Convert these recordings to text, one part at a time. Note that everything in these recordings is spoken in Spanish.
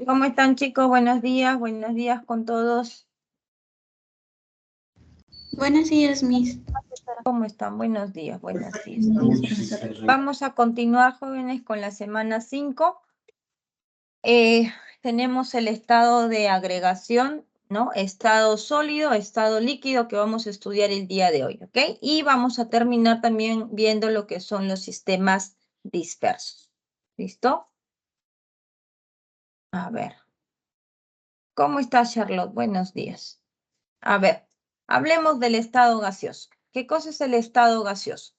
¿Cómo están, chicos? Buenos días con todos. Buenos días, Miss. ¿Cómo están? Buenos días. Vamos a continuar, jóvenes, con la semana 5. Tenemos el estado de agregación, ¿no? Estado sólido, estado líquido, que vamos a estudiar el día de hoy, ¿ok? Y vamos a terminar también viendo lo que son los sistemas dispersos. ¿Listo? A ver. ¿Cómo estás, Charlotte? Buenos días. A ver, hablemos del estado gaseoso. ¿Qué cosa es el estado gaseoso?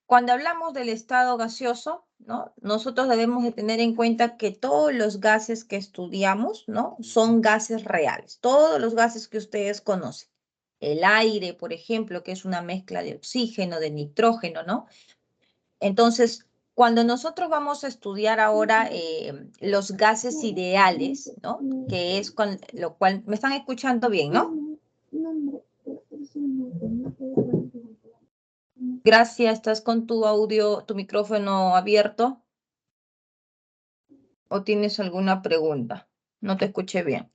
Cuando hablamos del estado gaseoso, ¿no? Nosotros debemos de tener en cuenta que todos los gases que estudiamos, ¿no? Son gases reales. Todos los gases que ustedes conocen. El aire, por ejemplo, que es una mezcla de oxígeno, de nitrógeno, ¿no? Entonces, cuando nosotros vamos a estudiar ahora los gases ideales, ¿no? Que es con lo cual, ¿me están escuchando bien, no? Gracias, ¿estás con tu audio, tu micrófono abierto? ¿O tienes alguna pregunta? No te escuché bien.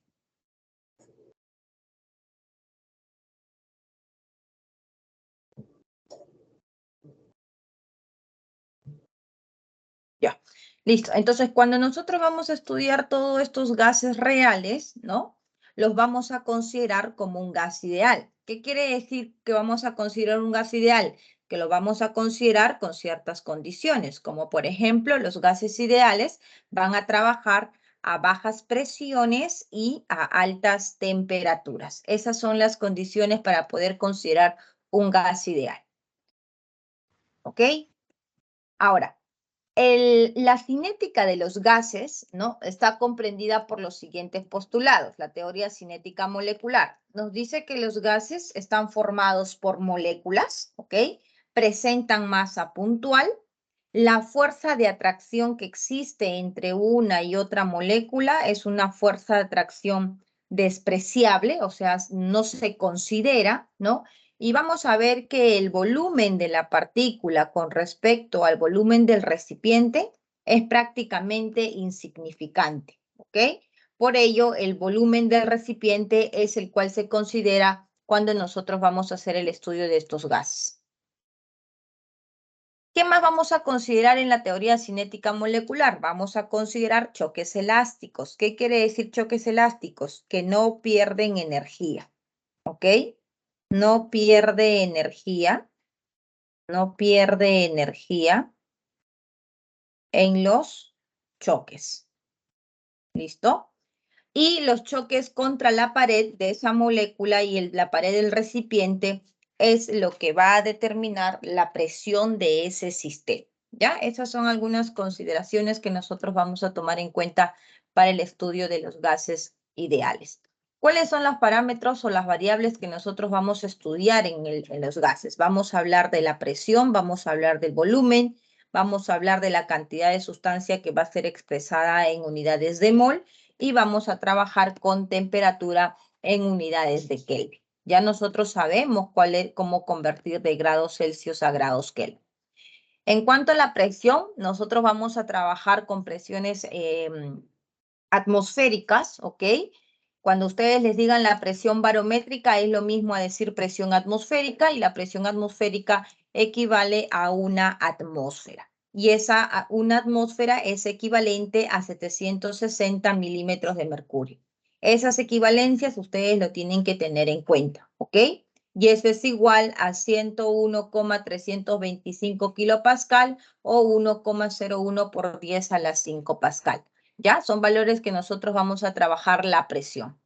Ya, listo. Entonces, cuando nosotros vamos a estudiar todos estos gases reales, ¿no? Los vamos a considerar como un gas ideal. ¿Qué quiere decir que vamos a considerar un gas ideal? Que lo vamos a considerar con ciertas condiciones, como por ejemplo, los gases ideales van a trabajar a bajas presiones y a altas temperaturas. Esas son las condiciones para poder considerar un gas ideal. ¿Ok? Ahora, la cinética de los gases, ¿no? Está comprendida por los siguientes postulados. La teoría cinética molecular nos dice que los gases están formados por moléculas, ¿ok? Presentan masa puntual. La fuerza de atracción que existe entre una y otra molécula es una fuerza de atracción despreciable, o sea, no se considera, ¿no? Y vamos a ver que el volumen de la partícula con respecto al volumen del recipiente es prácticamente insignificante, ¿ok? Por ello, el volumen del recipiente es el cual se considera cuando nosotros vamos a hacer el estudio de estos gases. ¿Qué más vamos a considerar en la teoría cinética molecular? Vamos a considerar choques elásticos. ¿Qué quiere decir choques elásticos? Que no pierden energía, ¿ok? No pierde energía en los choques. ¿Listo? Y los choques contra la pared de esa molécula y la pared del recipiente es lo que va a determinar la presión de ese sistema. ¿Ya? Esas son algunas consideraciones que nosotros vamos a tomar en cuenta para el estudio de los gases ideales. ¿Cuáles son los parámetros o las variables que nosotros vamos a estudiar en los gases? Vamos a hablar de la presión, vamos a hablar del volumen, vamos a hablar de la cantidad de sustancia que va a ser expresada en unidades de mol y vamos a trabajar con temperatura en unidades de Kelvin. Ya nosotros sabemos cómo convertir de grados Celsius a grados Kelvin. En cuanto a la presión, nosotros vamos a trabajar con presiones atmosféricas, ¿ok? Cuando ustedes les digan la presión barométrica es lo mismo a decir presión atmosférica y la presión atmosférica equivale a una atmósfera. Y una atmósfera es equivalente a 760 milímetros de mercurio. Esas equivalencias ustedes lo tienen que tener en cuenta, ¿ok? Y eso es igual a 101,325 kilopascal o 1,01 por 10 a la 5 pascal. ¿Ya? Son valores que nosotros vamos a trabajar la presión.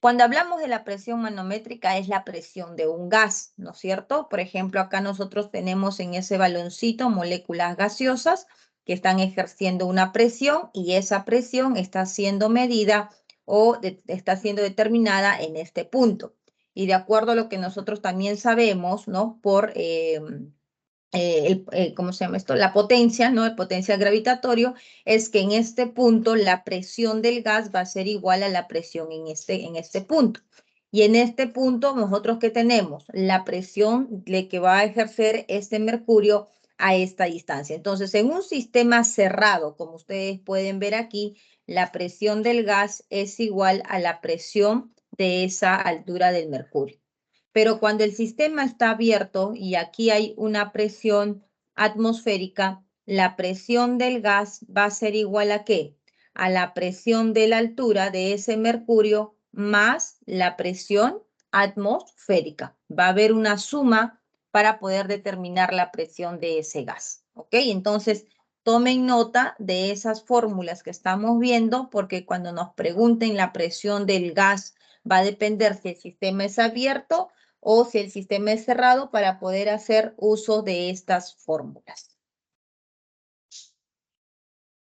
Cuando hablamos de la presión manométrica es la presión de un gas, ¿no es cierto? Por ejemplo, acá nosotros tenemos en ese baloncito moléculas gaseosas que están ejerciendo una presión y esa presión está siendo medida o está siendo determinada en este punto. Y de acuerdo a lo que nosotros también sabemos, ¿no? Por ¿cómo se llama esto? La potencia, ¿no? El potencial gravitatorio es que en este punto la presión del gas va a ser igual a la presión en este punto. Y en este punto nosotros ¿qué tenemos? La presión de que va a ejercer este mercurio a esta distancia. Entonces, en un sistema cerrado, como ustedes pueden ver aquí, la presión del gas es igual a la presión de esa altura del mercurio. Pero cuando el sistema está abierto y aquí hay una presión atmosférica, la presión del gas va a ser igual a ¿qué? A la presión de la altura de ese mercurio más la presión atmosférica. Va a haber una suma para poder determinar la presión de ese gas. ¿Ok? Entonces, tomen nota de esas fórmulas que estamos viendo porque cuando nos pregunten la presión del gas va a depender si el sistema es abierto o si el sistema es cerrado para poder hacer uso de estas fórmulas.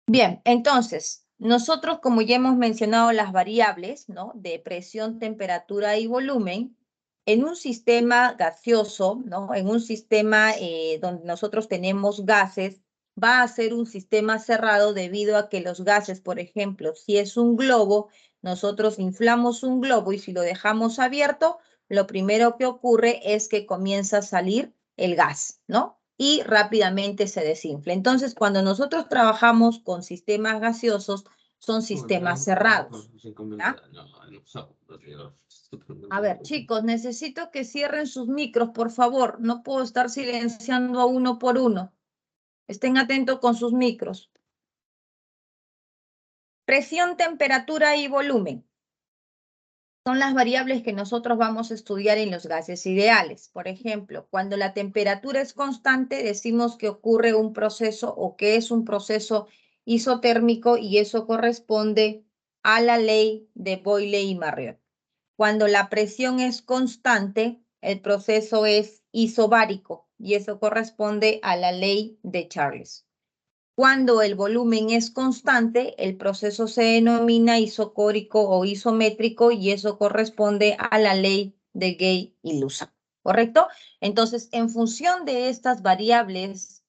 Bien, entonces, nosotros como ya hemos mencionado las variables, ¿no? De presión, temperatura y volumen, en un sistema gaseoso, ¿no? En un sistema donde nosotros tenemos gases, va a ser un sistema cerrado debido a que los gases, por ejemplo, si es un globo, nosotros inflamos un globo y si lo dejamos abierto, lo primero que ocurre es que comienza a salir el gas, ¿no? Y rápidamente se desinfla. Entonces, cuando nosotros trabajamos con sistemas gaseosos, son sistemas cerrados. ¿Ya? A ver, chicos, necesito que cierren sus micros, por favor. No puedo estar silenciando a uno por uno. Estén atentos con sus micros. Presión, temperatura y volumen son las variables que nosotros vamos a estudiar en los gases ideales. Por ejemplo, cuando la temperatura es constante, decimos que ocurre un proceso o que es un proceso isotérmico y eso corresponde a la ley de Boyle y Marriott. Cuando la presión es constante, el proceso es isobárico y eso corresponde a la ley de Charles. Cuando el volumen es constante, el proceso se denomina isocórico o isométrico y eso corresponde a la ley de Gay y Lussac, ¿correcto? Entonces, en función de estas variables,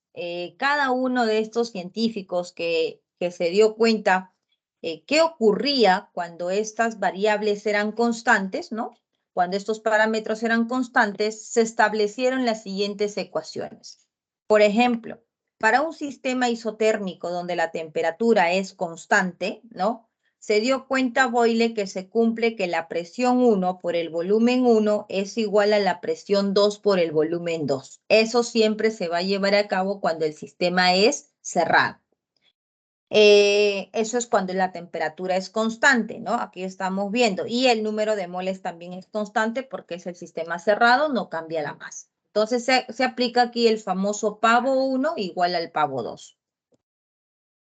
cada uno de estos científicos que se dio cuenta qué ocurría cuando estas variables eran constantes, ¿no? Cuando estos parámetros eran constantes, se establecieron las siguientes ecuaciones. Por ejemplo, para un sistema isotérmico donde la temperatura es constante, ¿no? Se dio cuenta Boyle que se cumple que la presión 1 por el volumen 1 es igual a la presión 2 por el volumen 2. Eso siempre se va a llevar a cabo cuando el sistema es cerrado. Eso es cuando la temperatura es constante, ¿no? Aquí estamos viendo. Y el número de moles también es constante porque es el sistema cerrado, no cambia la masa. Entonces se aplica aquí el famoso pavo 1 igual al pavo 2.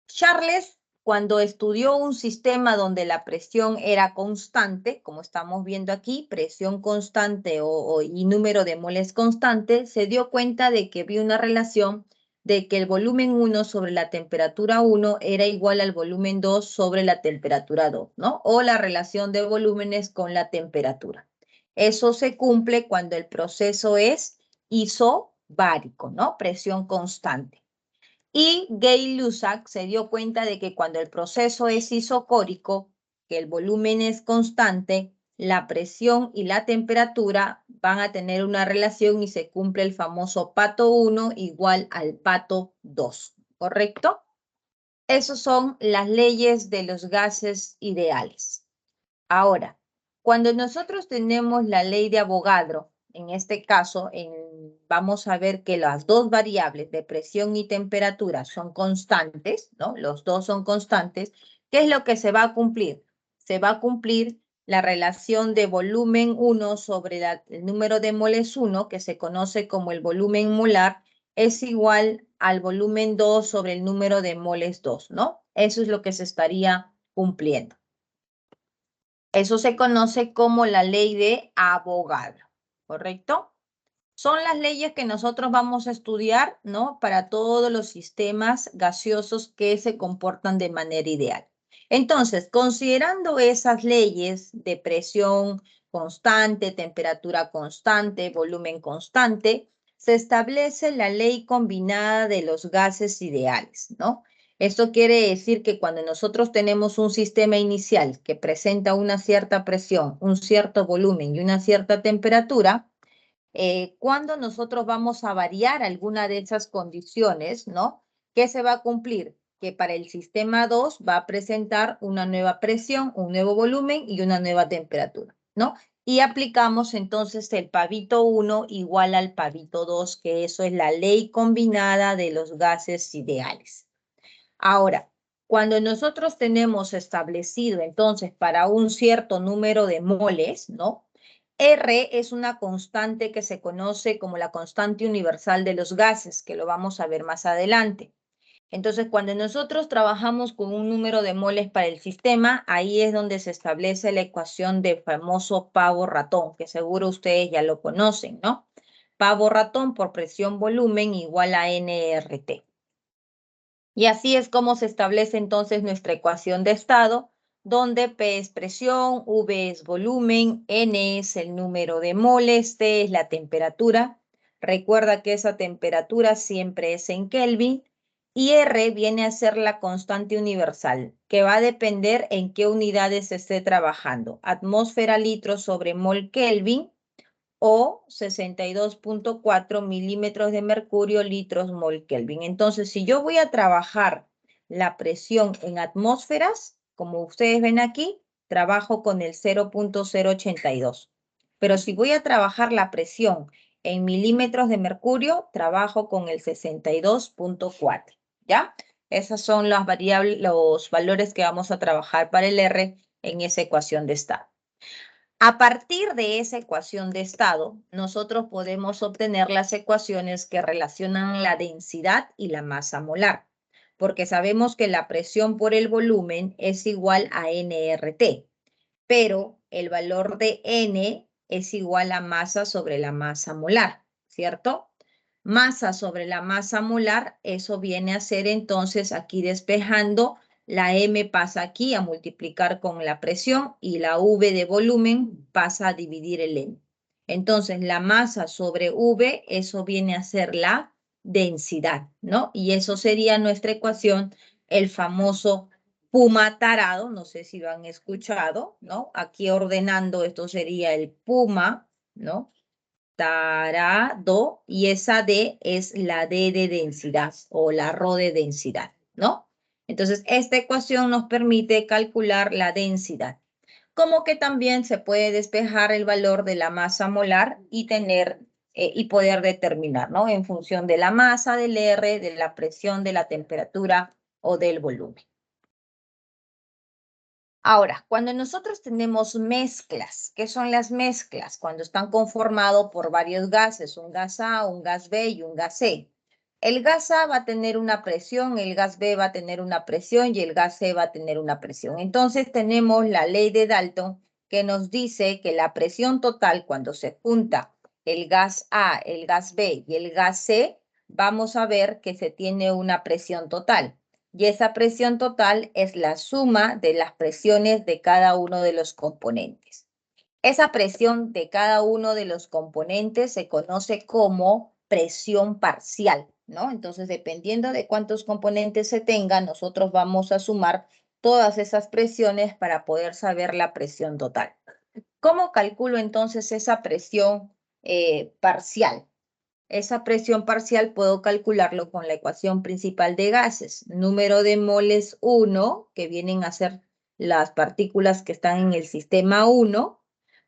Charles cuando estudió un sistema donde la presión era constante, como estamos viendo aquí, presión constante y número de moles constante, se dio cuenta de que había una relación de que el volumen 1 sobre la temperatura 1 era igual al volumen 2 sobre la temperatura 2, ¿no? O la relación de volúmenes con la temperatura. Eso se cumple cuando el proceso es isobárico, ¿no? Presión constante. Y Gay-Lussac se dio cuenta de que cuando el proceso es isocórico, que el volumen es constante, la presión y la temperatura van a tener una relación y se cumple el famoso pato 1 igual al pato 2, ¿correcto? Esas son las leyes de los gases ideales. Ahora, cuando nosotros tenemos la ley de Avogadro, en este caso, vamos a ver que las dos variables de presión y temperatura son constantes, ¿no? Los dos son constantes. ¿Qué es lo que se va a cumplir? Se va a cumplir la relación de volumen 1 sobre el número de moles 1, que se conoce como el volumen molar, es igual al volumen 2 sobre el número de moles 2, ¿no? Eso es lo que se estaría cumpliendo. Eso se conoce como la ley de Avogadro, ¿correcto? Son las leyes que nosotros vamos a estudiar, ¿no? Para todos los sistemas gaseosos que se comportan de manera ideal. Entonces, considerando esas leyes de presión constante, temperatura constante, volumen constante, se establece la ley combinada de los gases ideales, ¿no? Esto quiere decir que cuando nosotros tenemos un sistema inicial que presenta una cierta presión, un cierto volumen y una cierta temperatura, cuando nosotros vamos a variar alguna de esas condiciones, ¿no? ¿Qué se va a cumplir? Que para el sistema 2 va a presentar una nueva presión, un nuevo volumen y una nueva temperatura, ¿no? Y aplicamos entonces el pavito 1 igual al pavito 2, que eso es la ley combinada de los gases ideales. Ahora, cuando nosotros tenemos establecido entonces para un cierto número de moles, ¿no? R es una constante que se conoce como la constante universal de los gases, que lo vamos a ver más adelante. Entonces, cuando nosotros trabajamos con un número de moles para el sistema, ahí es donde se establece la ecuación del famoso pavo-ratón, que seguro ustedes ya lo conocen, ¿no? Pavo-ratón por presión-volumen igual a nRT. Y así es como se establece entonces nuestra ecuación de estado, donde P es presión, V es volumen, N es el número de moles, T es la temperatura. Recuerda que esa temperatura siempre es en Kelvin. Y R viene a ser la constante universal, que va a depender en qué unidades se esté trabajando. Atmósfera litro sobre mol Kelvin o 62.4 milímetros de mercurio litros mol Kelvin. Entonces, si yo voy a trabajar la presión en atmósferas, como ustedes ven aquí, trabajo con el 0.082. Pero si voy a trabajar la presión en milímetros de mercurio, trabajo con el 62.4, ¿ya? Esas son las variables, los valores que vamos a trabajar para el R en esa ecuación de estado. A partir de esa ecuación de estado, nosotros podemos obtener las ecuaciones que relacionan la densidad y la masa molar, porque sabemos que la presión por el volumen es igual a nRT, pero el valor de N es igual a masa sobre la masa molar, ¿cierto? Masa sobre la masa molar, eso viene a ser entonces aquí despejando. La M pasa aquí a multiplicar con la presión y la V de volumen pasa a dividir el M. Entonces, la masa sobre V, eso viene a ser la densidad, ¿no? Y eso sería nuestra ecuación, el famoso puma tarado, no sé si lo han escuchado, ¿no? Aquí ordenando, esto sería el puma, ¿no? Tarado, y esa D es la D de densidad o la Rho de densidad, ¿no? Entonces, esta ecuación nos permite calcular la densidad. Como que también se puede despejar el valor de la masa molar y y poder determinar, ¿no? En función de la masa, del R, de la presión, de la temperatura o del volumen. Ahora, cuando nosotros tenemos mezclas, ¿qué son las mezclas? Cuando están conformados por varios gases, un gas A, un gas B y un gas C. el gas A va a tener una presión, el gas B va a tener una presión y el gas C va a tener una presión. Entonces tenemos la ley de Dalton que nos dice que la presión total cuando se junta el gas A, el gas B y el gas C, vamos a ver que se tiene una presión total. Y esa presión total es la suma de las presiones de cada uno de los componentes. Esa presión de cada uno de los componentes se conoce como presión parcial, ¿no? Entonces, dependiendo de cuántos componentes se tengan, nosotros vamos a sumar todas esas presiones para poder saber la presión total. ¿Cómo calculo entonces esa presión parcial? Esa presión parcial puedo calcularlo con la ecuación principal de gases. Número de moles 1, que vienen a ser las partículas que están en el sistema 1,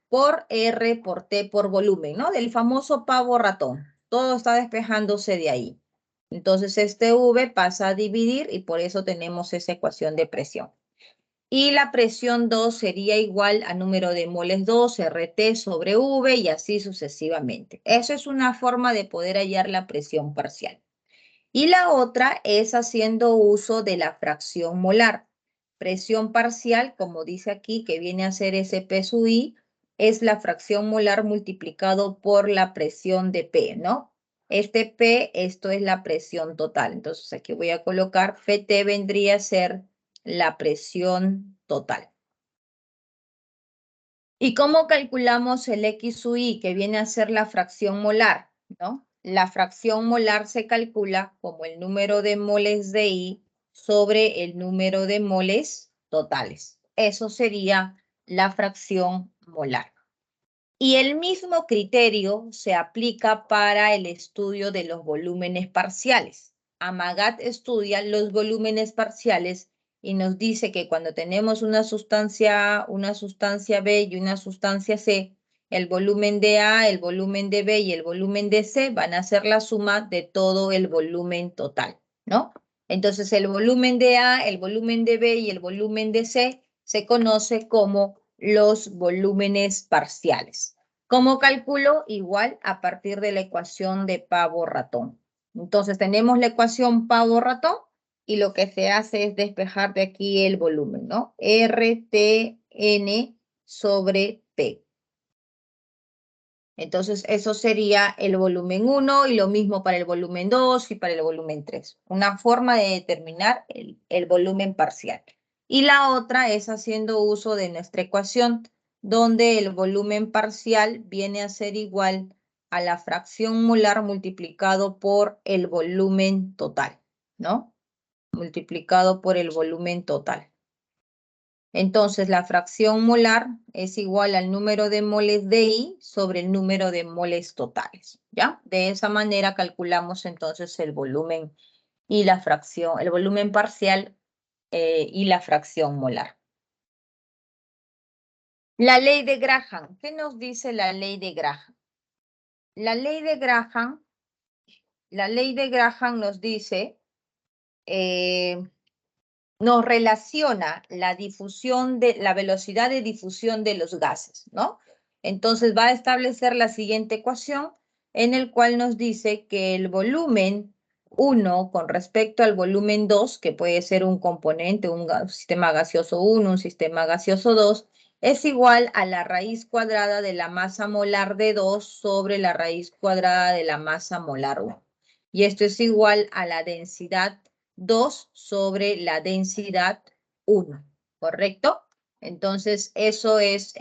por R por T por volumen, ¿no? Del famoso pavo ratón. Todo está despejándose de ahí. Entonces, este V pasa a dividir y por eso tenemos esa ecuación de presión. Y la presión 2 sería igual a número de moles 2, RT sobre V y así sucesivamente. Eso es una forma de poder hallar la presión parcial. Y la otra es haciendo uso de la fracción molar. Presión parcial, como dice aquí, que viene a ser SP sub I, es la fracción molar multiplicado por la presión de P, ¿no? Este P, esto es la presión total. Entonces aquí voy a colocar PT vendría a ser la presión total. ¿Y cómo calculamos el X sub I, que viene a ser la fracción molar, ¿no? La fracción molar se calcula como el número de moles de I sobre el número de moles totales. Eso sería la fracción molar. Y el mismo criterio se aplica para el estudio de los volúmenes parciales. Amagat estudia los volúmenes parciales y nos dice que cuando tenemos una sustancia A, una sustancia B y una sustancia C, el volumen de A, el volumen de B y el volumen de C van a ser la suma de todo el volumen total, ¿no? Entonces el volumen de A, el volumen de B y el volumen de C se conoce como los volúmenes parciales. ¿Cómo calculo? Igual a partir de la ecuación de pavo-ratón. Entonces tenemos la ecuación pavo-ratón y lo que se hace es despejar de aquí el volumen, ¿no? RTN sobre P. Entonces eso sería el volumen 1 y lo mismo para el volumen 2 y para el volumen 3. Una forma de determinar el volumen parcial. Y la otra es haciendo uso de nuestra ecuación, donde el volumen parcial viene a ser igual a la fracción molar multiplicado por el volumen total, ¿no? Multiplicado por el volumen total. Entonces, la fracción molar es igual al número de moles de I sobre el número de moles totales, ¿ya? De esa manera calculamos entonces el volumen y la fracción, el volumen parcial y la fracción molar. La ley de Graham. ¿Qué nos dice la ley de Graham? La ley de Graham nos dice... nos relaciona la difusión de la velocidad de difusión de los gases, ¿no? Entonces va a establecer la siguiente ecuación en el cual nos dice que el volumen 1 con respecto al volumen 2, que puede ser un componente, un sistema gaseoso 1, un sistema gaseoso 2, es igual a la raíz cuadrada de la masa molar de 2 sobre la raíz cuadrada de la masa molar 1. Y esto es igual a la densidad 2 sobre la densidad 1, ¿correcto? Entonces, eso es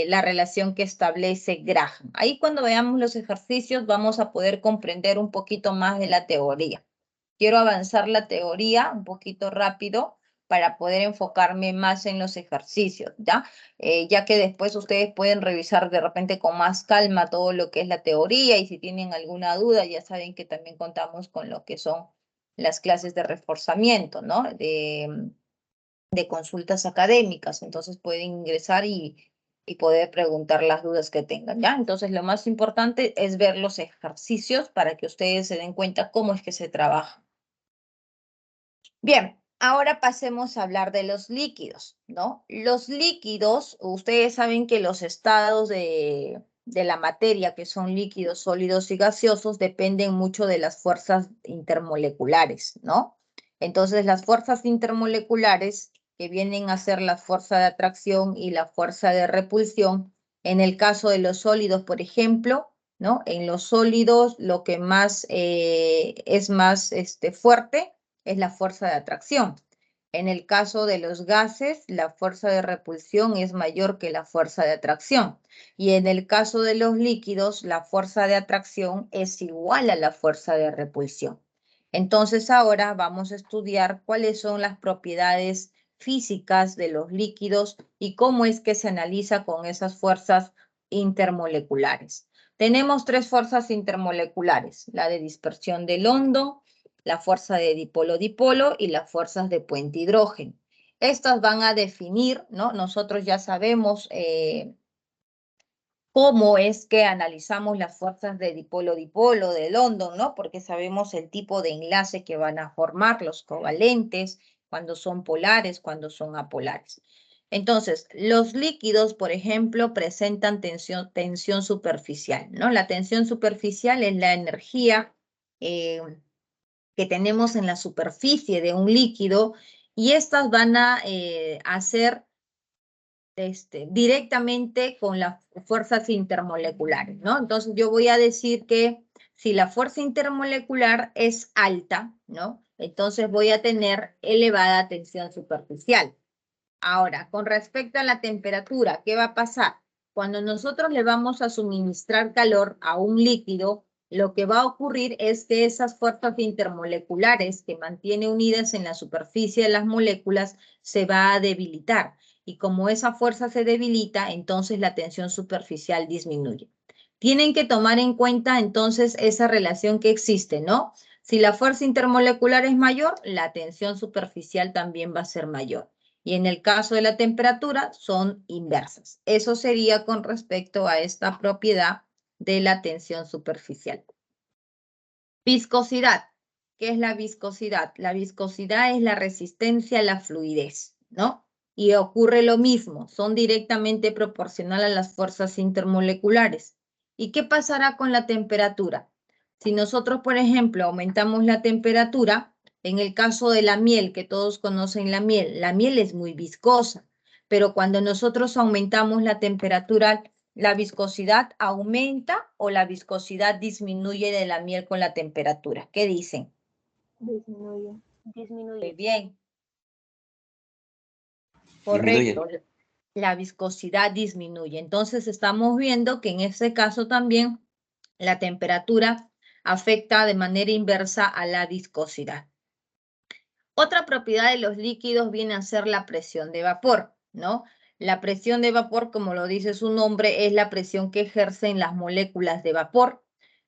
la relación que establece Graham. Ahí cuando veamos los ejercicios vamos a poder comprender un poquito más de la teoría. Quiero avanzar la teoría un poquito rápido para poder enfocarme más en los ejercicios, ¿ya? Ya que después ustedes pueden revisar de repente con más calma todo lo que es la teoría y si tienen alguna duda ya saben que también contamos con lo que son las clases de reforzamiento, ¿no? De consultas académicas. Entonces pueden ingresar y poder preguntar las dudas que tengan, ¿ya? Entonces lo más importante es ver los ejercicios para que ustedes se den cuenta cómo es que se trabaja. Bien, ahora pasemos a hablar de los líquidos, ¿no? Los líquidos, ustedes saben que los estados de de la materia, que son líquidos, sólidos y gaseosos, dependen mucho de las fuerzas intermoleculares, ¿no? Entonces, las fuerzas intermoleculares, que vienen a ser la fuerza de atracción y la fuerza de repulsión, en el caso de los sólidos, por ejemplo, ¿no? En los sólidos, lo que más es más fuerte es la fuerza de atracción. En el caso de los gases, la fuerza de repulsión es mayor que la fuerza de atracción. Y en el caso de los líquidos, la fuerza de atracción es igual a la fuerza de repulsión. Entonces ahora vamos a estudiar cuáles son las propiedades físicas de los líquidos y cómo es que se analiza con esas fuerzas intermoleculares. Tenemos tres fuerzas intermoleculares, la de dispersión del hondo, la fuerza de dipolo-dipolo y las fuerzas de puente hidrógeno. Estas van a definir, ¿no? Nosotros ya sabemos cómo es que analizamos las fuerzas de dipolo-dipolo de London, ¿no? Porque sabemos el tipo de enlace que van a formar los covalentes, cuando son polares, cuando son apolares. Entonces, los líquidos, por ejemplo, presentan tensión superficial, ¿no? La tensión superficial es la energía que tenemos en la superficie de un líquido y estas van a hacer directamente con las fuerzas intermoleculares, ¿no? Entonces yo voy a decir que si la fuerza intermolecular es alta, ¿no? Entonces voy a tener elevada tensión superficial. Ahora, con respecto a la temperatura, ¿qué va a pasar? Cuando nosotros le vamos a suministrar calor a un líquido, lo que va a ocurrir es que esas fuerzas intermoleculares que mantiene unidas en la superficie de las moléculas se va a debilitar. Y como esa fuerza se debilita, entonces la tensión superficial disminuye. Tienen que tomar en cuenta entonces esa relación que existe, ¿no? Si la fuerza intermolecular es mayor, la tensión superficial también va a ser mayor. Y en el caso de la temperatura son inversas. Eso sería con respecto a esta propiedad de la tensión superficial. Viscosidad. ¿Qué es la viscosidad? La viscosidad es la resistencia a la fluidez, ¿no? Y ocurre lo mismo, son directamente proporcionales a las fuerzas intermoleculares. ¿Y qué pasará con la temperatura? Si nosotros, por ejemplo, aumentamos la temperatura, en el caso de la miel, que todos conocen la miel es muy viscosa, pero cuando nosotros aumentamos la temperatura, ¿la viscosidad aumenta o la viscosidad disminuye de la miel con la temperatura? ¿Qué dicen? Disminuye. Muy bien, Disminuye. correcto. La viscosidad disminuye. Entonces estamos viendo que en este caso también la temperatura afecta de manera inversa a la viscosidad. Otra propiedad de los líquidos viene a ser la presión de vapor, ¿no? La presión de vapor, como lo dice su nombre, es la presión que ejercen las moléculas de vapor.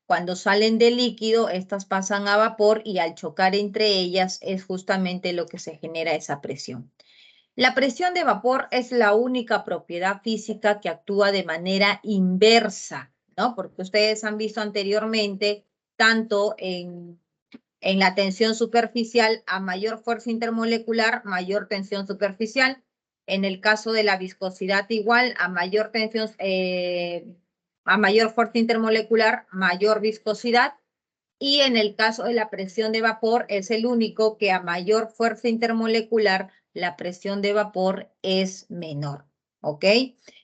Cuando salen del líquido, estas pasan a vapor y al chocar entre ellas es justamente lo que se genera esa presión. La presión de vapor es la única propiedad física que actúa de manera inversa, ¿no? Porque ustedes han visto anteriormente, tanto en la tensión superficial, a mayor fuerza intermolecular, mayor tensión superficial. En el caso de la viscosidad igual, a mayor tensión, a mayor fuerza intermolecular, mayor viscosidad. Y en el caso de la presión de vapor es el único que a mayor fuerza intermolecular, la presión de vapor es menor, ¿ok?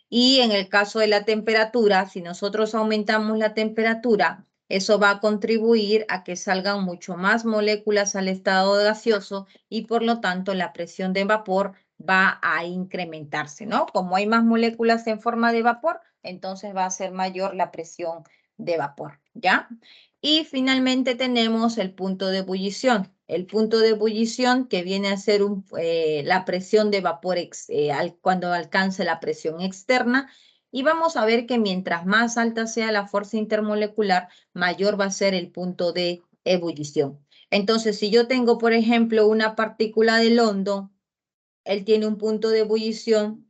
Y en el caso de la temperatura, si nosotros aumentamos la temperatura, eso va a contribuir a que salgan mucho más moléculas al estado gaseoso y por lo tanto la presión de vapor va a incrementarse, ¿no? Como hay más moléculas en forma de vapor, entonces va a ser mayor la presión de vapor, ¿ya? Y finalmente tenemos el punto de ebullición. El punto de ebullición que viene a ser la presión de vapor cuando alcance la presión externa. Y vamos a ver que mientras más alta sea la fuerza intermolecular, mayor va a ser el punto de ebullición. Entonces, si yo tengo, por ejemplo, una partícula de London, él tiene un punto de ebullición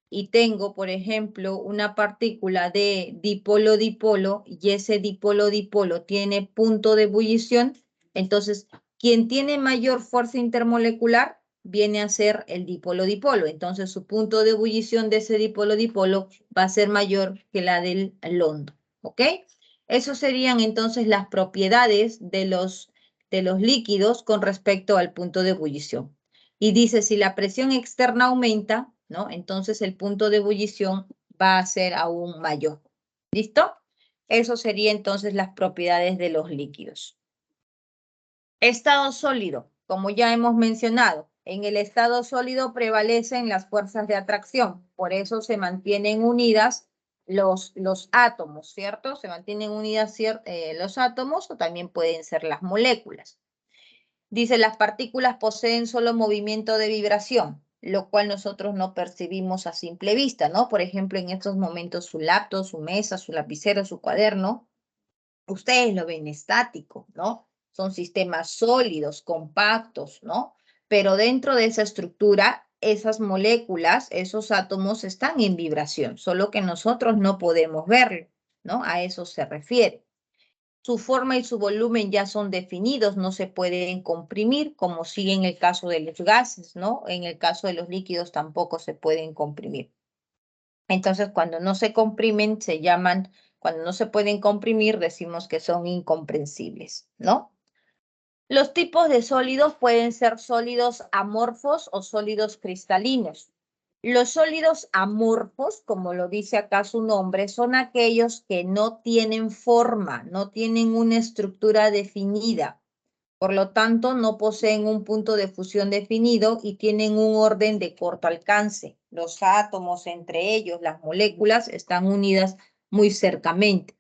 y tengo, por ejemplo, una partícula de dipolo-dipolo y ese dipolo-dipolo tiene punto de ebullición, entonces, quien tiene mayor fuerza intermolecular viene a ser el dipolo-dipolo. Entonces, su punto de ebullición de ese dipolo-dipolo va a ser mayor que la del London. ¿Ok? Esas serían entonces las propiedades de los líquidos con respecto al punto de ebullición. Y dice, si la presión externa aumenta, ¿no? Entonces el punto de ebullición va a ser aún mayor. ¿Listo? Eso sería entonces las propiedades de los líquidos. Estado sólido, como ya hemos mencionado, en el estado sólido prevalecen las fuerzas de atracción, por eso se mantienen unidas los átomos, ¿cierto? Se mantienen unidas los átomos o también pueden ser las moléculas. Dice, las partículas poseen solo movimiento de vibración, lo cual nosotros no percibimos a simple vista, ¿no? Por ejemplo, en estos momentos su laptop, su mesa, su lapicero, su cuaderno, ustedes lo ven estático, ¿no? Son sistemas sólidos, compactos, ¿no? Pero dentro de esa estructura, esas moléculas, esos átomos están en vibración, solo que nosotros no podemos verlo, ¿no? A eso se refiere. Su forma y su volumen ya son definidos, no se pueden comprimir, como sí en el caso de los gases, ¿no? En el caso de los líquidos tampoco se pueden comprimir. Entonces, cuando no se comprimen, cuando no se pueden comprimir, decimos que son incomprensibles, ¿no? Los tipos de sólidos pueden ser sólidos amorfos o sólidos cristalinos. Los sólidos amorfos, como lo dice acá su nombre, son aquellos que no tienen forma, no tienen una estructura definida. Por lo tanto, no poseen un punto de fusión definido y tienen un orden de corto alcance. Los átomos entre ellos, las moléculas, están unidas muy cercamente,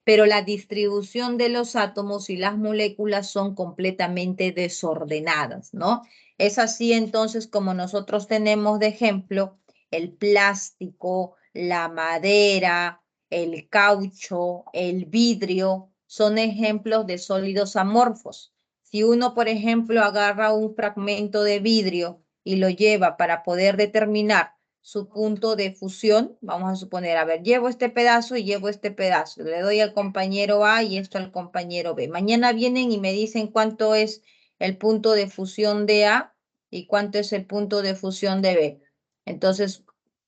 pero la distribución de los átomos y las moléculas son completamente desordenadas, ¿no? Es así entonces como nosotros tenemos de ejemplo el plástico, la madera, el caucho, el vidrio, son ejemplos de sólidos amorfos. Si uno, por ejemplo, agarra un fragmento de vidrio y lo lleva para poder determinar su punto de fusión, vamos a suponer, a ver, llevo este pedazo y llevo este pedazo, le doy al compañero A y esto al compañero B. Mañana vienen y me dicen cuánto es el punto de fusión de A y cuánto es el punto de fusión de B. Entonces,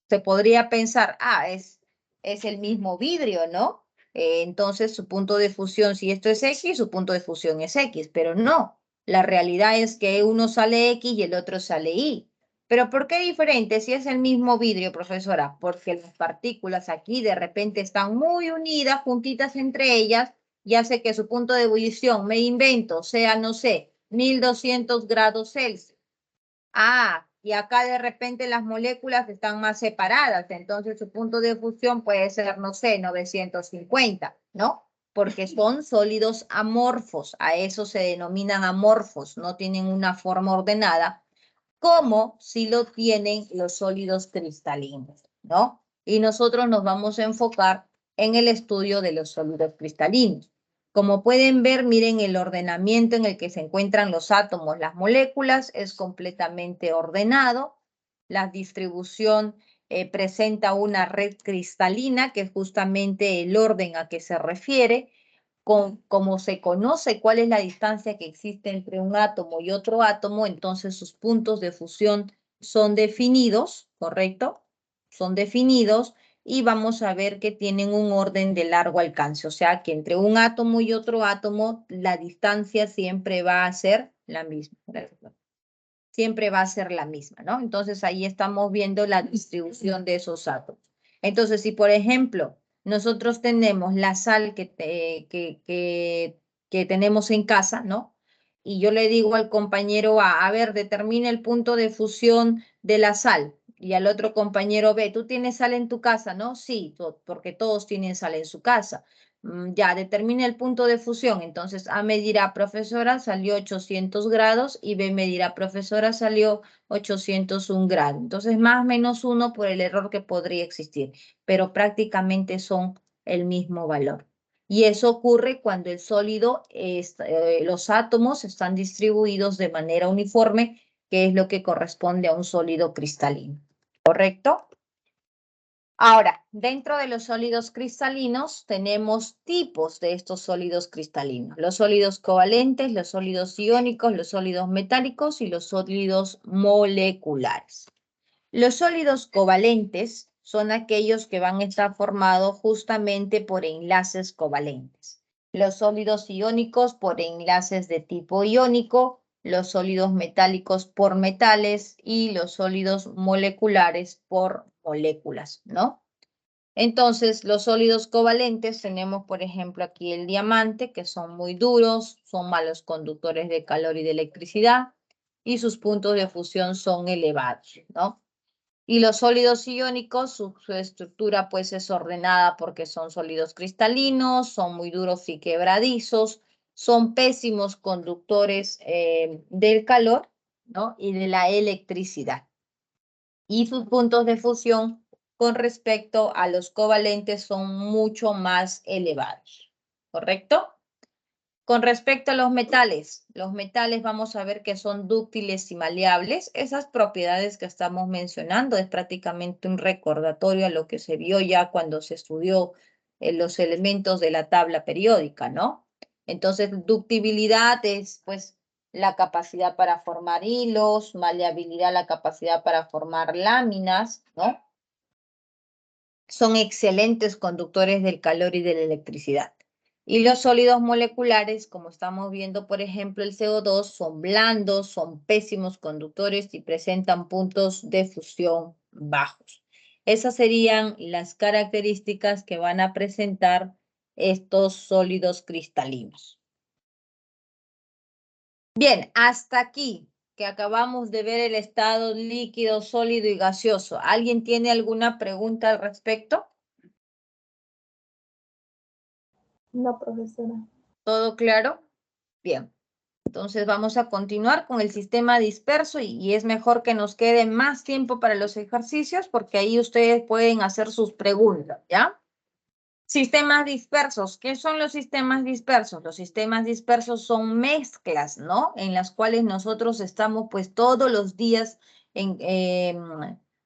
se podría pensar, es el mismo vidrio, ¿no? Entonces su punto de fusión, si esto es X, su punto de fusión es X, pero no. La realidad es que uno sale X y el otro sale Y. ¿Pero por qué diferente si es el mismo vidrio, profesora? Porque las partículas aquí de repente están muy unidas, juntitas entre ellas, y hace que su punto de ebullición, me invento, sea, no sé, 1200 grados Celsius. Y acá de repente las moléculas están más separadas, entonces su punto de fusión puede ser, no sé, 950, ¿no? Porque son sólidos amorfos, a eso se denominan amorfos, no tienen una forma ordenada, como si lo tienen los sólidos cristalinos, ¿no? Y nosotros nos vamos a enfocar en el estudio de los sólidos cristalinos. Como pueden ver, miren el ordenamiento en el que se encuentran los átomos, las moléculas, es completamente ordenado. La distribución presenta una red cristalina, que es justamente el orden a que se refiere. Como se conoce cuál es la distancia que existe entre un átomo y otro átomo, entonces sus puntos de fusión son definidos, ¿correcto? Son definidos y vamos a ver que tienen un orden de largo alcance, o sea que entre un átomo y otro átomo la distancia siempre va a ser la misma. Siempre va a ser la misma, ¿no? Entonces ahí estamos viendo la distribución de esos átomos. Entonces, si por ejemplo nosotros tenemos la sal que tenemos en casa, ¿no? Y yo le digo al compañero A ver, determina el punto de fusión de la sal. Y al otro compañero B, ¿tú tienes sal en tu casa? ¿No? Sí, porque todos tienen sal en su casa. Ya, determina el punto de fusión. Entonces, A me dirá, profesora, salió 800 grados y B me dirá, profesora, salió 801 grados. Entonces, más menos 1 por el error que podría existir, pero prácticamente son el mismo valor. Y eso ocurre cuando el sólido, los átomos están distribuidos de manera uniforme, que es lo que corresponde a un sólido cristalino. ¿Correcto? Ahora, dentro de los sólidos cristalinos tenemos tipos de estos sólidos cristalinos. Los sólidos covalentes, los sólidos iónicos, los sólidos metálicos y los sólidos moleculares. Los sólidos covalentes son aquellos que van a estar formados justamente por enlaces covalentes. Los sólidos iónicos por enlaces de tipo iónico, los sólidos metálicos por metales y los sólidos moleculares por moléculas, ¿no? Entonces, los sólidos covalentes tenemos, por ejemplo, aquí el diamante, que son muy duros, son malos conductores de calor y de electricidad, y sus puntos de fusión son elevados, ¿no? Y los sólidos iónicos, su estructura pues es ordenada porque son sólidos cristalinos, son muy duros y quebradizos, son pésimos conductores del calor, ¿no? Y de la electricidad. Y sus puntos de fusión con respecto a los covalentes son mucho más elevados, ¿correcto? Con respecto a los metales vamos a ver que son dúctiles y maleables. Esas propiedades que estamos mencionando es prácticamente un recordatorio a lo que se vio ya cuando se estudió los elementos de la tabla periódica, ¿no? Entonces, ductibilidad es pues la capacidad para formar hilos, maleabilidad, la capacidad para formar láminas, ¿no? Son excelentes conductores del calor y de la electricidad. Y los sólidos moleculares, como estamos viendo, por ejemplo, el CO2, son blandos, son pésimos conductores y presentan puntos de fusión bajos. Esas serían las características que van a presentar estos sólidos cristalinos. Bien, hasta aquí que acabamos de ver el estado líquido, sólido y gaseoso. ¿Alguien tiene alguna pregunta al respecto? No, profesora. ¿Todo claro? Bien. Entonces vamos a continuar con el sistema disperso y es mejor que nos quede más tiempo para los ejercicios porque ahí ustedes pueden hacer sus preguntas, ¿ya? Sistemas dispersos. ¿Qué son los sistemas dispersos? Los sistemas dispersos son mezclas, ¿no? En las cuales nosotros estamos pues todos los días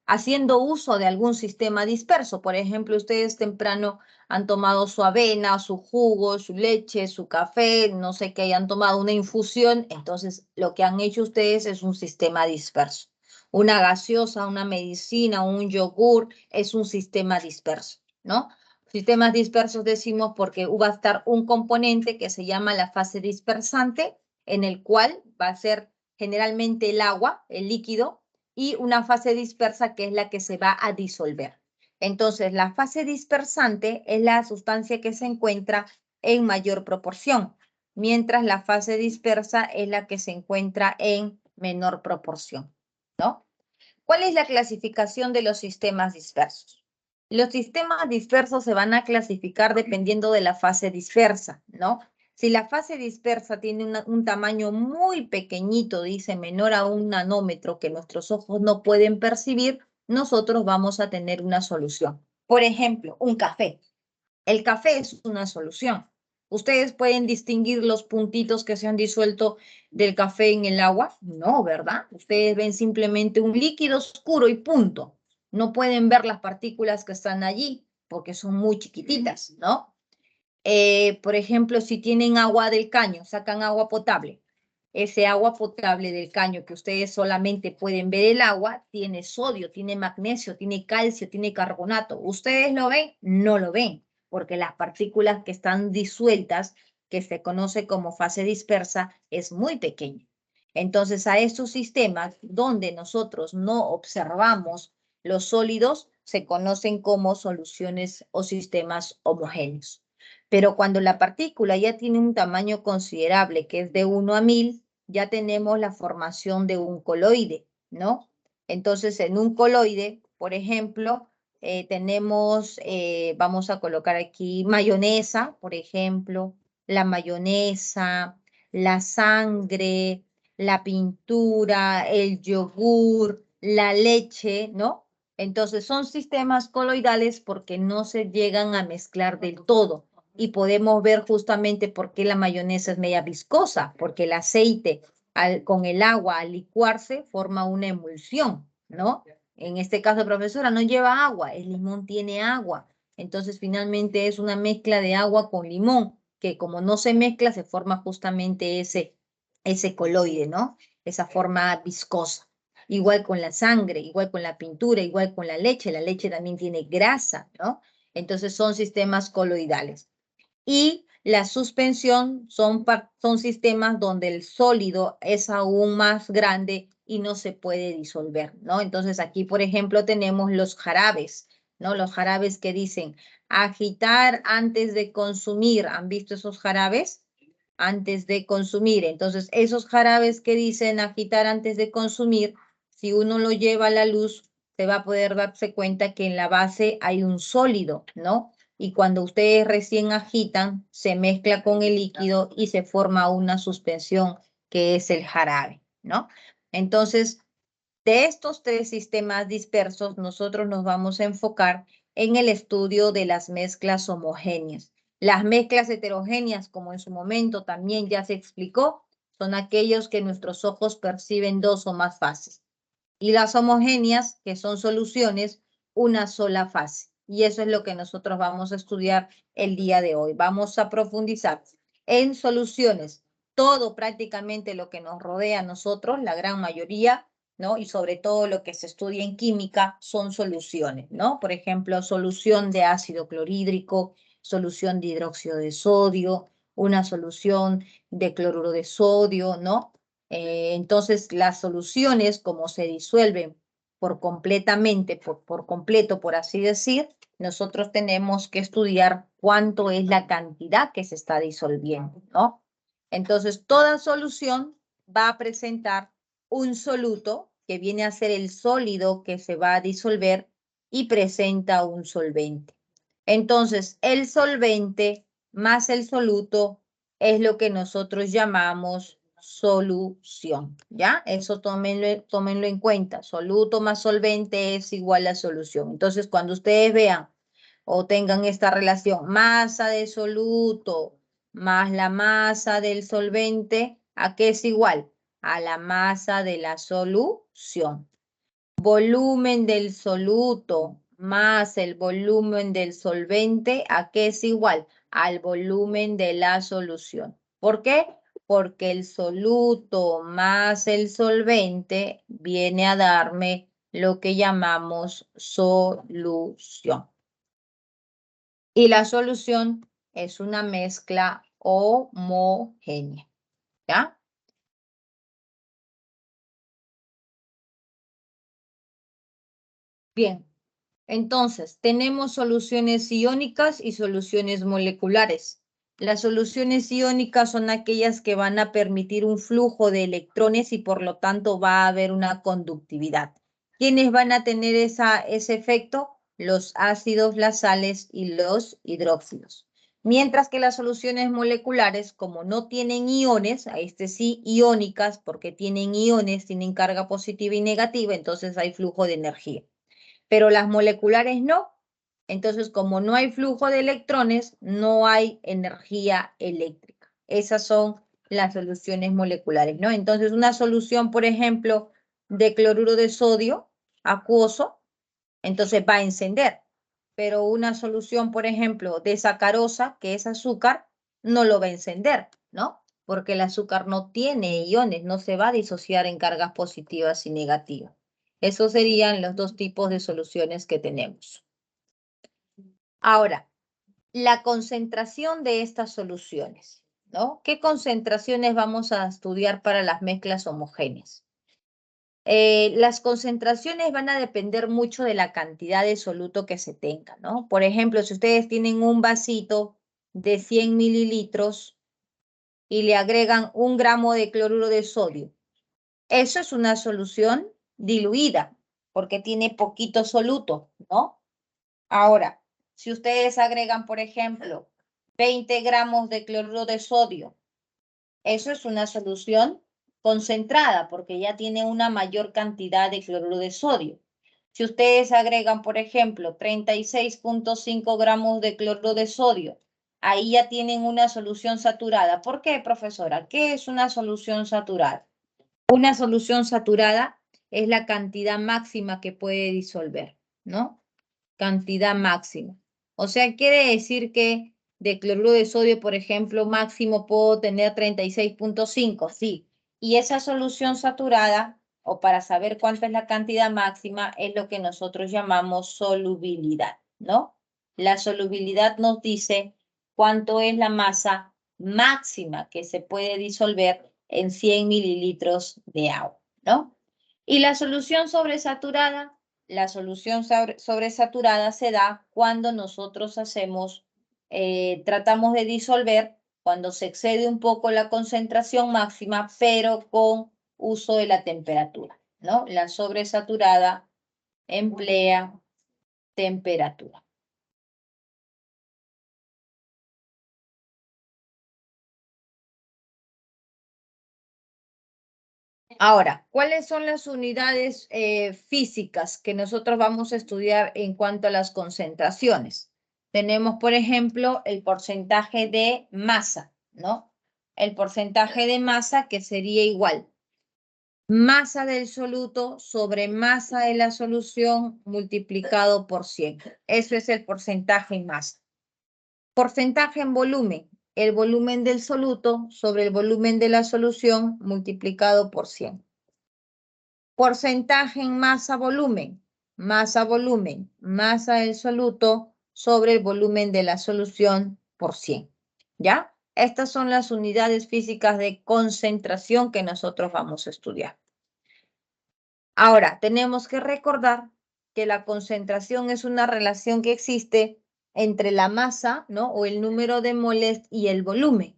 haciendo uso de algún sistema disperso. Por ejemplo, ustedes temprano han tomado su avena, su jugo, su leche, su café, no sé qué hayan tomado, una infusión. Entonces, lo que han hecho ustedes es un sistema disperso. Una gaseosa, una medicina, un yogur es un sistema disperso, ¿no? Sistemas dispersos decimos porque va a estar un componente que se llama la fase dispersante, en el cual va a ser generalmente el agua, el líquido, y una fase dispersa que es la que se va a disolver. Entonces, la fase dispersante es la sustancia que se encuentra en mayor proporción, mientras la fase dispersa es la que se encuentra en menor proporción, ¿no? ¿Cuál es la clasificación de los sistemas dispersos? Los sistemas dispersos se van a clasificar dependiendo de la fase dispersa, ¿no? Si la fase dispersa tiene un tamaño muy pequeñito, dice menor a 1 nanómetro que nuestros ojos no pueden percibir, nosotros vamos a tener una solución. Por ejemplo, un café. El café es una solución. ¿Ustedes pueden distinguir los puntitos que se han disuelto del café en el agua? No, ¿verdad? Ustedes ven simplemente un líquido oscuro y punto. No pueden ver las partículas que están allí porque son muy chiquititas, ¿no? Por ejemplo, si tienen agua del caño, sacan agua potable. Ese agua potable del caño que ustedes solamente pueden ver el agua, tiene sodio, tiene magnesio, tiene calcio, tiene carbonato. ¿Ustedes lo ven? No lo ven, porque las partículas que están disueltas, que se conoce como fase dispersa, es muy pequeña. Entonces, a estos sistemas donde nosotros no observamos los sólidos, se conocen como soluciones o sistemas homogéneos. Pero cuando la partícula ya tiene un tamaño considerable, que es de 1 a 1000, ya tenemos la formación de un coloide, ¿no? Entonces, en un coloide, por ejemplo, tenemos, vamos a colocar aquí mayonesa, por ejemplo, la mayonesa, la sangre, la pintura, el yogur, la leche, ¿no? Entonces, son sistemas coloidales porque no se llegan a mezclar del todo y podemos ver justamente por qué la mayonesa es media viscosa, porque el aceite con el agua al licuarse forma una emulsión, ¿no? En este caso, profesora, no lleva agua, el limón tiene agua. Entonces, finalmente es una mezcla de agua con limón, que como no se mezcla, se forma justamente ese coloide, ¿no? Esa forma viscosa. Igual con la sangre, igual con la pintura, igual con la leche también tiene grasa, ¿no? Entonces son sistemas coloidales. Y la suspensión son sistemas donde el sólido es aún más grande y no se puede disolver, ¿no? Entonces aquí, por ejemplo, tenemos los jarabes, ¿no? Los jarabes que dicen agitar antes de consumir. ¿Han visto esos jarabes? Antes de consumir. Entonces, esos jarabes que dicen agitar antes de consumir, si uno lo lleva a la luz, se va a poder darse cuenta que en la base hay un sólido, ¿no? Y cuando ustedes recién agitan, se mezcla con el líquido y se forma una suspensión que es el jarabe, ¿no? Entonces, de estos tres sistemas dispersos, nosotros nos vamos a enfocar en el estudio de las mezclas homogéneas. Las mezclas heterogéneas, como en su momento también ya se explicó, son aquellos que nuestros ojos perciben dos o más fases. Y las homogéneas, que son soluciones, una sola fase. Y eso es lo que nosotros vamos a estudiar el día de hoy. Vamos a profundizar en soluciones. Todo prácticamente lo que nos rodea a nosotros, la gran mayoría, ¿no? Y sobre todo lo que se estudia en química son soluciones, ¿no? Por ejemplo, solución de ácido clorhídrico, solución de hidróxido de sodio, una solución de cloruro de sodio, ¿no? Entonces, las soluciones, como se disuelven por completo, por así decir, nosotros tenemos que estudiar cuánto es la cantidad que se está disolviendo, ¿no? Entonces, toda solución va a presentar un soluto, que viene a ser el sólido que se va a disolver, y presenta un solvente. Entonces, el solvente más el soluto es lo que nosotros llamamos solución, ¿ya? Eso tómenlo en cuenta. Soluto más solvente es igual a solución. Entonces, cuando ustedes vean o tengan esta relación, masa de soluto más la masa del solvente, ¿a qué es igual? A la masa de la solución. Volumen del soluto más el volumen del solvente, ¿a qué es igual? Al volumen de la solución. ¿Por qué? Porque el soluto más el solvente viene a darme lo que llamamos solución. Y la solución es una mezcla homogénea, ¿ya? Bien, entonces tenemos soluciones iónicas y soluciones moleculares. Las soluciones iónicas son aquellas que van a permitir un flujo de electrones y por lo tanto va a haber una conductividad. ¿Quiénes van a tener ese efecto? Los ácidos, las sales y los hidróxidos. Mientras que las soluciones moleculares, como no tienen iones, a este sí iónicas, porque tienen iones, tienen carga positiva y negativa, entonces hay flujo de energía. Pero las moleculares no. Entonces, como no hay flujo de electrones, no hay energía eléctrica. Esas son las soluciones moleculares, ¿no? Entonces, una solución, por ejemplo, de cloruro de sodio acuoso, entonces va a encender. Pero una solución, por ejemplo, de sacarosa, que es azúcar, no lo va a encender, ¿no? Porque el azúcar no tiene iones, no se va a disociar en cargas positivas y negativas. Esos serían los dos tipos de soluciones que tenemos. Ahora, la concentración de estas soluciones, ¿no? ¿Qué concentraciones vamos a estudiar para las mezclas homogéneas? Las concentraciones van a depender mucho de la cantidad de soluto que se tenga, ¿no? Por ejemplo, si ustedes tienen un vasito de 100 mililitros y le agregan 1 gramo de cloruro de sodio, eso es una solución diluida porque tiene poquito soluto, ¿no? Ahora, si ustedes agregan, por ejemplo, 20 gramos de cloruro de sodio, eso es una solución concentrada porque ya tiene una mayor cantidad de cloruro de sodio. Si ustedes agregan, por ejemplo, 36.5 gramos de cloruro de sodio, ahí ya tienen una solución saturada. ¿Por qué, profesora? ¿Qué es una solución saturada? Una solución saturada es la cantidad máxima que puede disolver, ¿no? Cantidad máxima. O sea, quiere decir que de cloruro de sodio, por ejemplo, máximo puedo tener 36.5, sí. Y esa solución saturada, o para saber cuánta es la cantidad máxima, es lo que nosotros llamamos solubilidad, ¿no? La solubilidad nos dice cuánto es la masa máxima que se puede disolver en 100 mililitros de agua, ¿no? Y la solución sobresaturada, sobresaturada se da cuando nosotros tratamos de disolver cuando se excede un poco la concentración máxima, pero con uso de la temperatura, ¿no? La sobresaturada emplea temperatura. Ahora, ¿cuáles son las unidades físicas que nosotros vamos a estudiar en cuanto a las concentraciones? Tenemos, por ejemplo, el porcentaje de masa, ¿no? El porcentaje de masa que sería igual. Masa del soluto sobre masa de la solución multiplicado por 100. Eso es el porcentaje en masa. Porcentaje en volumen. El volumen del soluto sobre el volumen de la solución multiplicado por 100. Porcentaje en masa-volumen. Masa-volumen. Masa del soluto sobre el volumen de la solución por 100. ¿Ya? Estas son las unidades físicas de concentración que nosotros vamos a estudiar. Ahora, tenemos que recordar que la concentración es una relación que existe entre la masa, ¿no? O el número de moles y el volumen.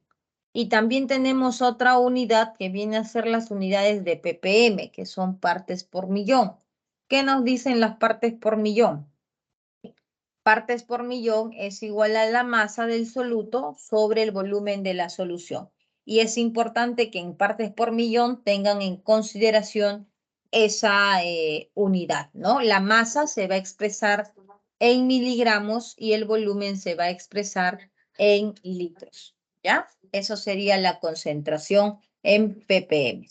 Y también tenemos otra unidad que viene a ser las unidades de ppm, que son partes por millón. ¿Qué nos dicen las partes por millón? Partes por millón es igual a la masa del soluto sobre el volumen de la solución. Y es importante que en partes por millón tengan en consideración esa unidad, ¿no? La masa se va a expresar en miligramos y el volumen se va a expresar en litros, ¿ya? Eso sería la concentración en ppm.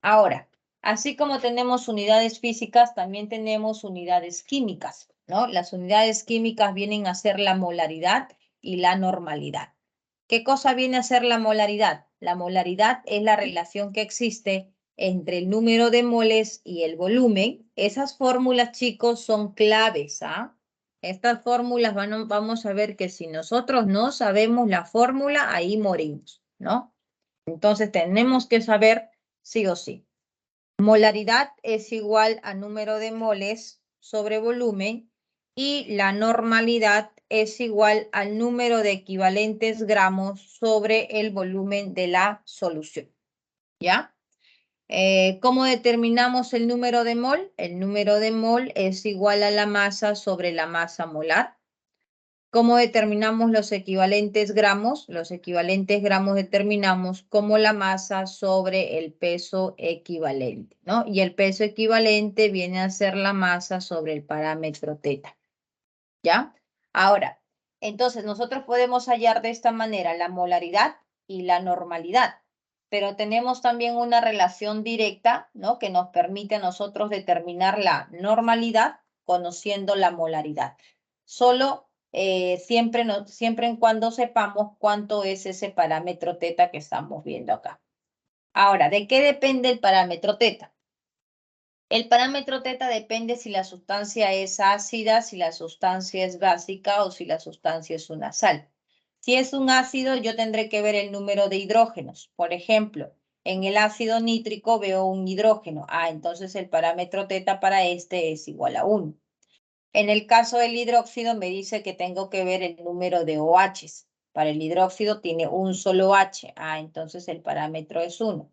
Ahora, así como tenemos unidades físicas, también tenemos unidades químicas, ¿no? Las unidades químicas vienen a ser la molaridad y la normalidad. ¿Qué cosa viene a ser la molaridad? La molaridad es la relación que existe entre el número de moles y el volumen. Esas fórmulas, chicos, son claves, ¿ah? Estas fórmulas vamos a ver que si nosotros no sabemos la fórmula, ahí morimos, ¿no? Entonces tenemos que saber sí o sí. Molaridad es igual a número de moles sobre volumen y la normalidad es igual al número de equivalentes gramos sobre el volumen de la solución. ¿Ya? ¿Cómo determinamos el número de mol? El número de mol es igual a la masa sobre la masa molar. ¿Cómo determinamos los equivalentes gramos? Los equivalentes gramos determinamos como la masa sobre el peso equivalente, ¿no? Y el peso equivalente viene a ser la masa sobre el parámetro teta, ¿ya? Ahora, entonces nosotros podemos hallar de esta manera la molaridad y la normalidad, pero tenemos también una relación directa, ¿no? Que nos permite a nosotros determinar la normalidad conociendo la molaridad. Solo siempre en cuando sepamos cuánto es ese parámetro teta que estamos viendo acá. Ahora, ¿de qué depende el parámetro teta? El parámetro teta depende si la sustancia es ácida, si la sustancia es básica o si la sustancia es una sal. Si es un ácido, yo tendré que ver el número de hidrógenos. Por ejemplo, en el ácido nítrico veo un hidrógeno. Entonces el parámetro teta para este es igual a 1. En el caso del hidróxido me dice que tengo que ver el número de OHs. Para el hidróxido tiene un solo H. Entonces el parámetro es 1.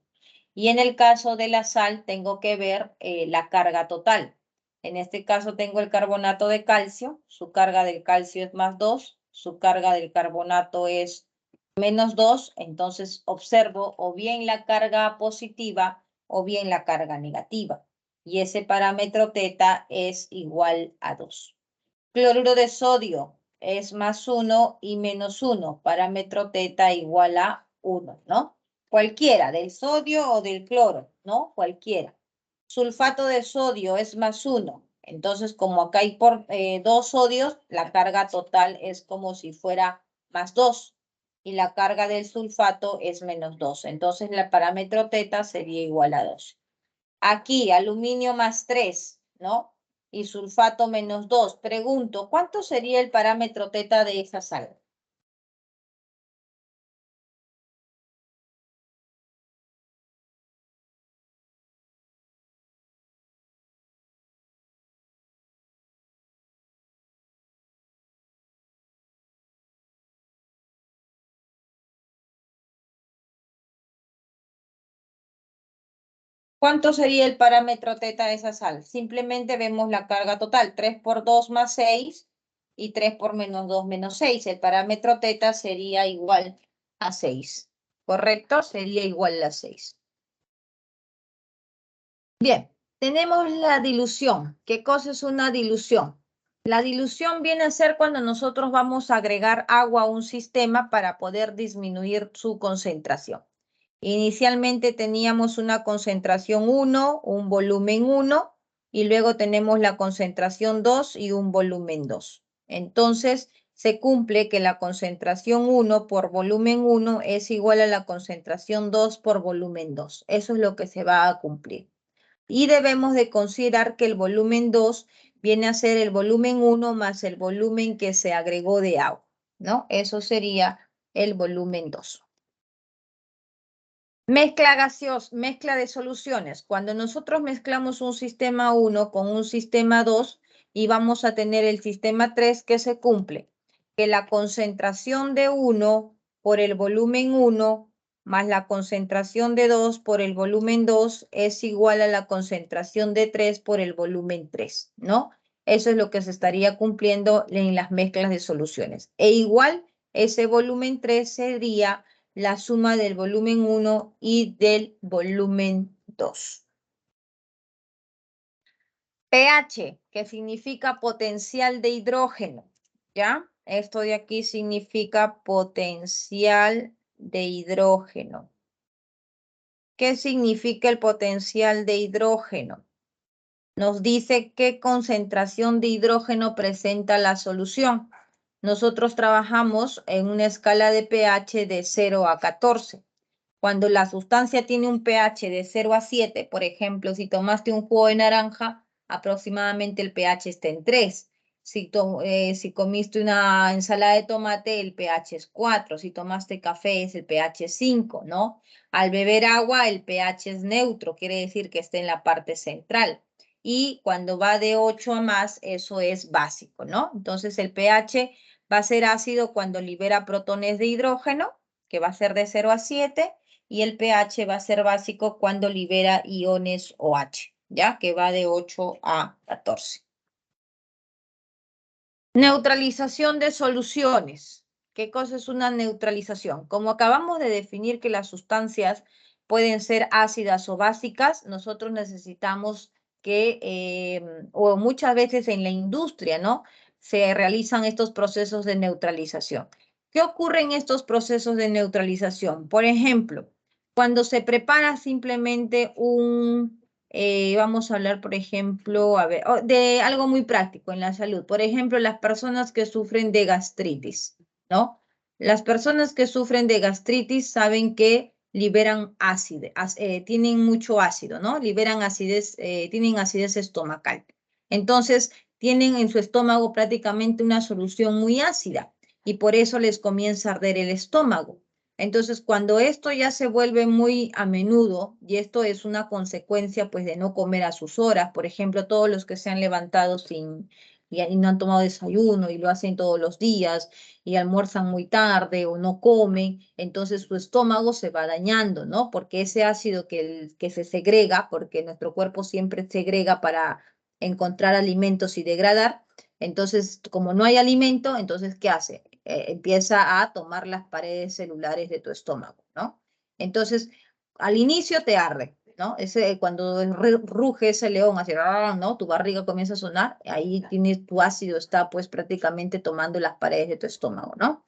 Y en el caso de la sal tengo que ver la carga total. En este caso tengo el carbonato de calcio. Su carga del calcio es +2. Su carga del carbonato es -2. Entonces observo o bien la carga positiva o bien la carga negativa. Y ese parámetro teta es igual a 2. Cloruro de sodio es +1 y -1. Parámetro teta igual a 1, ¿no? Cualquiera, del sodio o del cloro, ¿no? Cualquiera. sulfato de sodio es +1. Entonces, como acá hay 2 sodios, la carga total es como si fuera +2. Y la carga del sulfato es -2. Entonces, el parámetro teta sería igual a 2. Aquí, aluminio +3, ¿no? Y sulfato -2. Pregunto, ¿cuánto sería el parámetro teta de esa sal? ¿Cuánto sería el parámetro teta de esa sal? Simplemente vemos la carga total, 3 por 2 más 6 y 3 por -2 menos 6. El parámetro teta sería igual a 6. ¿Correcto? Sería igual a 6. Bien, tenemos la dilución. ¿Qué cosa es una dilución? La dilución viene a ser cuando nosotros vamos a agregar agua a un sistema para poder disminuir su concentración. Inicialmente teníamos una concentración 1, un volumen 1, y luego tenemos la concentración 2 y un volumen 2. Entonces, se cumple que la concentración 1 por volumen 1 es igual a la concentración 2 por volumen 2. Eso es lo que se va a cumplir. Y debemos de considerar que el volumen 2 viene a ser el volumen 1 más el volumen que se agregó de agua, ¿no? Eso sería el volumen 2. Mezcla gaseosa, mezcla de soluciones. Cuando nosotros mezclamos un sistema 1 con un sistema 2 y vamos a tener el sistema 3 que se cumple, que la concentración de 1 por el volumen 1 más la concentración de 2 por el volumen 2 es igual a la concentración de 3 por el volumen 3, ¿no? Eso es lo que se estaría cumpliendo en las mezclas de soluciones. E igual, ese volumen 3 sería la suma del volumen 1 y del volumen 2. pH, que significa potencial de hidrógeno, ¿ya? Esto de aquí significa potencial de hidrógeno. ¿Qué significa el potencial de hidrógeno? Nos dice qué concentración de hidrógeno presenta la solución. Nosotros trabajamos en una escala de pH de 0 a 14. Cuando la sustancia tiene un pH de 0 a 7, por ejemplo, si tomaste un jugo de naranja, aproximadamente el pH está en 3. Si comiste una ensalada de tomate, el pH es 4. Si tomaste café, es el pH 5, ¿no? Al beber agua, el pH es neutro, quiere decir que está en la parte central. Y cuando va de 8 a más, eso es básico, ¿no? Entonces el pH va a ser ácido cuando libera protones de hidrógeno, que va a ser de 0 a 7, y el pH va a ser básico cuando libera iones OH, ¿ya? Que va de 8 a 14. Neutralización de soluciones. ¿Qué cosa es una neutralización? Como acabamos de definir que las sustancias pueden ser ácidas o básicas, nosotros necesitamos que, o muchas veces en la industria, ¿no? Se realizan estos procesos de neutralización. ¿Qué ocurre en estos procesos de neutralización? Por ejemplo, cuando se prepara simplemente vamos a hablar, por ejemplo, de algo muy práctico en la salud. Por ejemplo, las personas que sufren de gastritis, ¿no? Las personas que sufren de gastritis saben que liberan ácido, tienen mucho ácido, ¿no? Liberan acidez, tienen acidez estomacal. Entonces, tienen en su estómago prácticamente una solución muy ácida y por eso les comienza a arder el estómago. Entonces, cuando esto ya se vuelve muy a menudo, y esto es una consecuencia pues de no comer a sus horas, por ejemplo, todos los que se han levantado y no han tomado desayuno y lo hacen todos los días y almuerzan muy tarde o no comen, entonces su estómago se va dañando, ¿no? Porque ese ácido que se segrega, porque nuestro cuerpo siempre segrega para encontrar alimentos y degradar, entonces como no hay alimento, entonces ¿qué hace? Empieza a tomar las paredes celulares de tu estómago, ¿no? Entonces, al inicio te arde, ¿no? Cuando ruge ese león, así, ¿no? Tu barriga comienza a sonar, ahí tienes, tu ácido está pues prácticamente tomando las paredes de tu estómago, ¿no?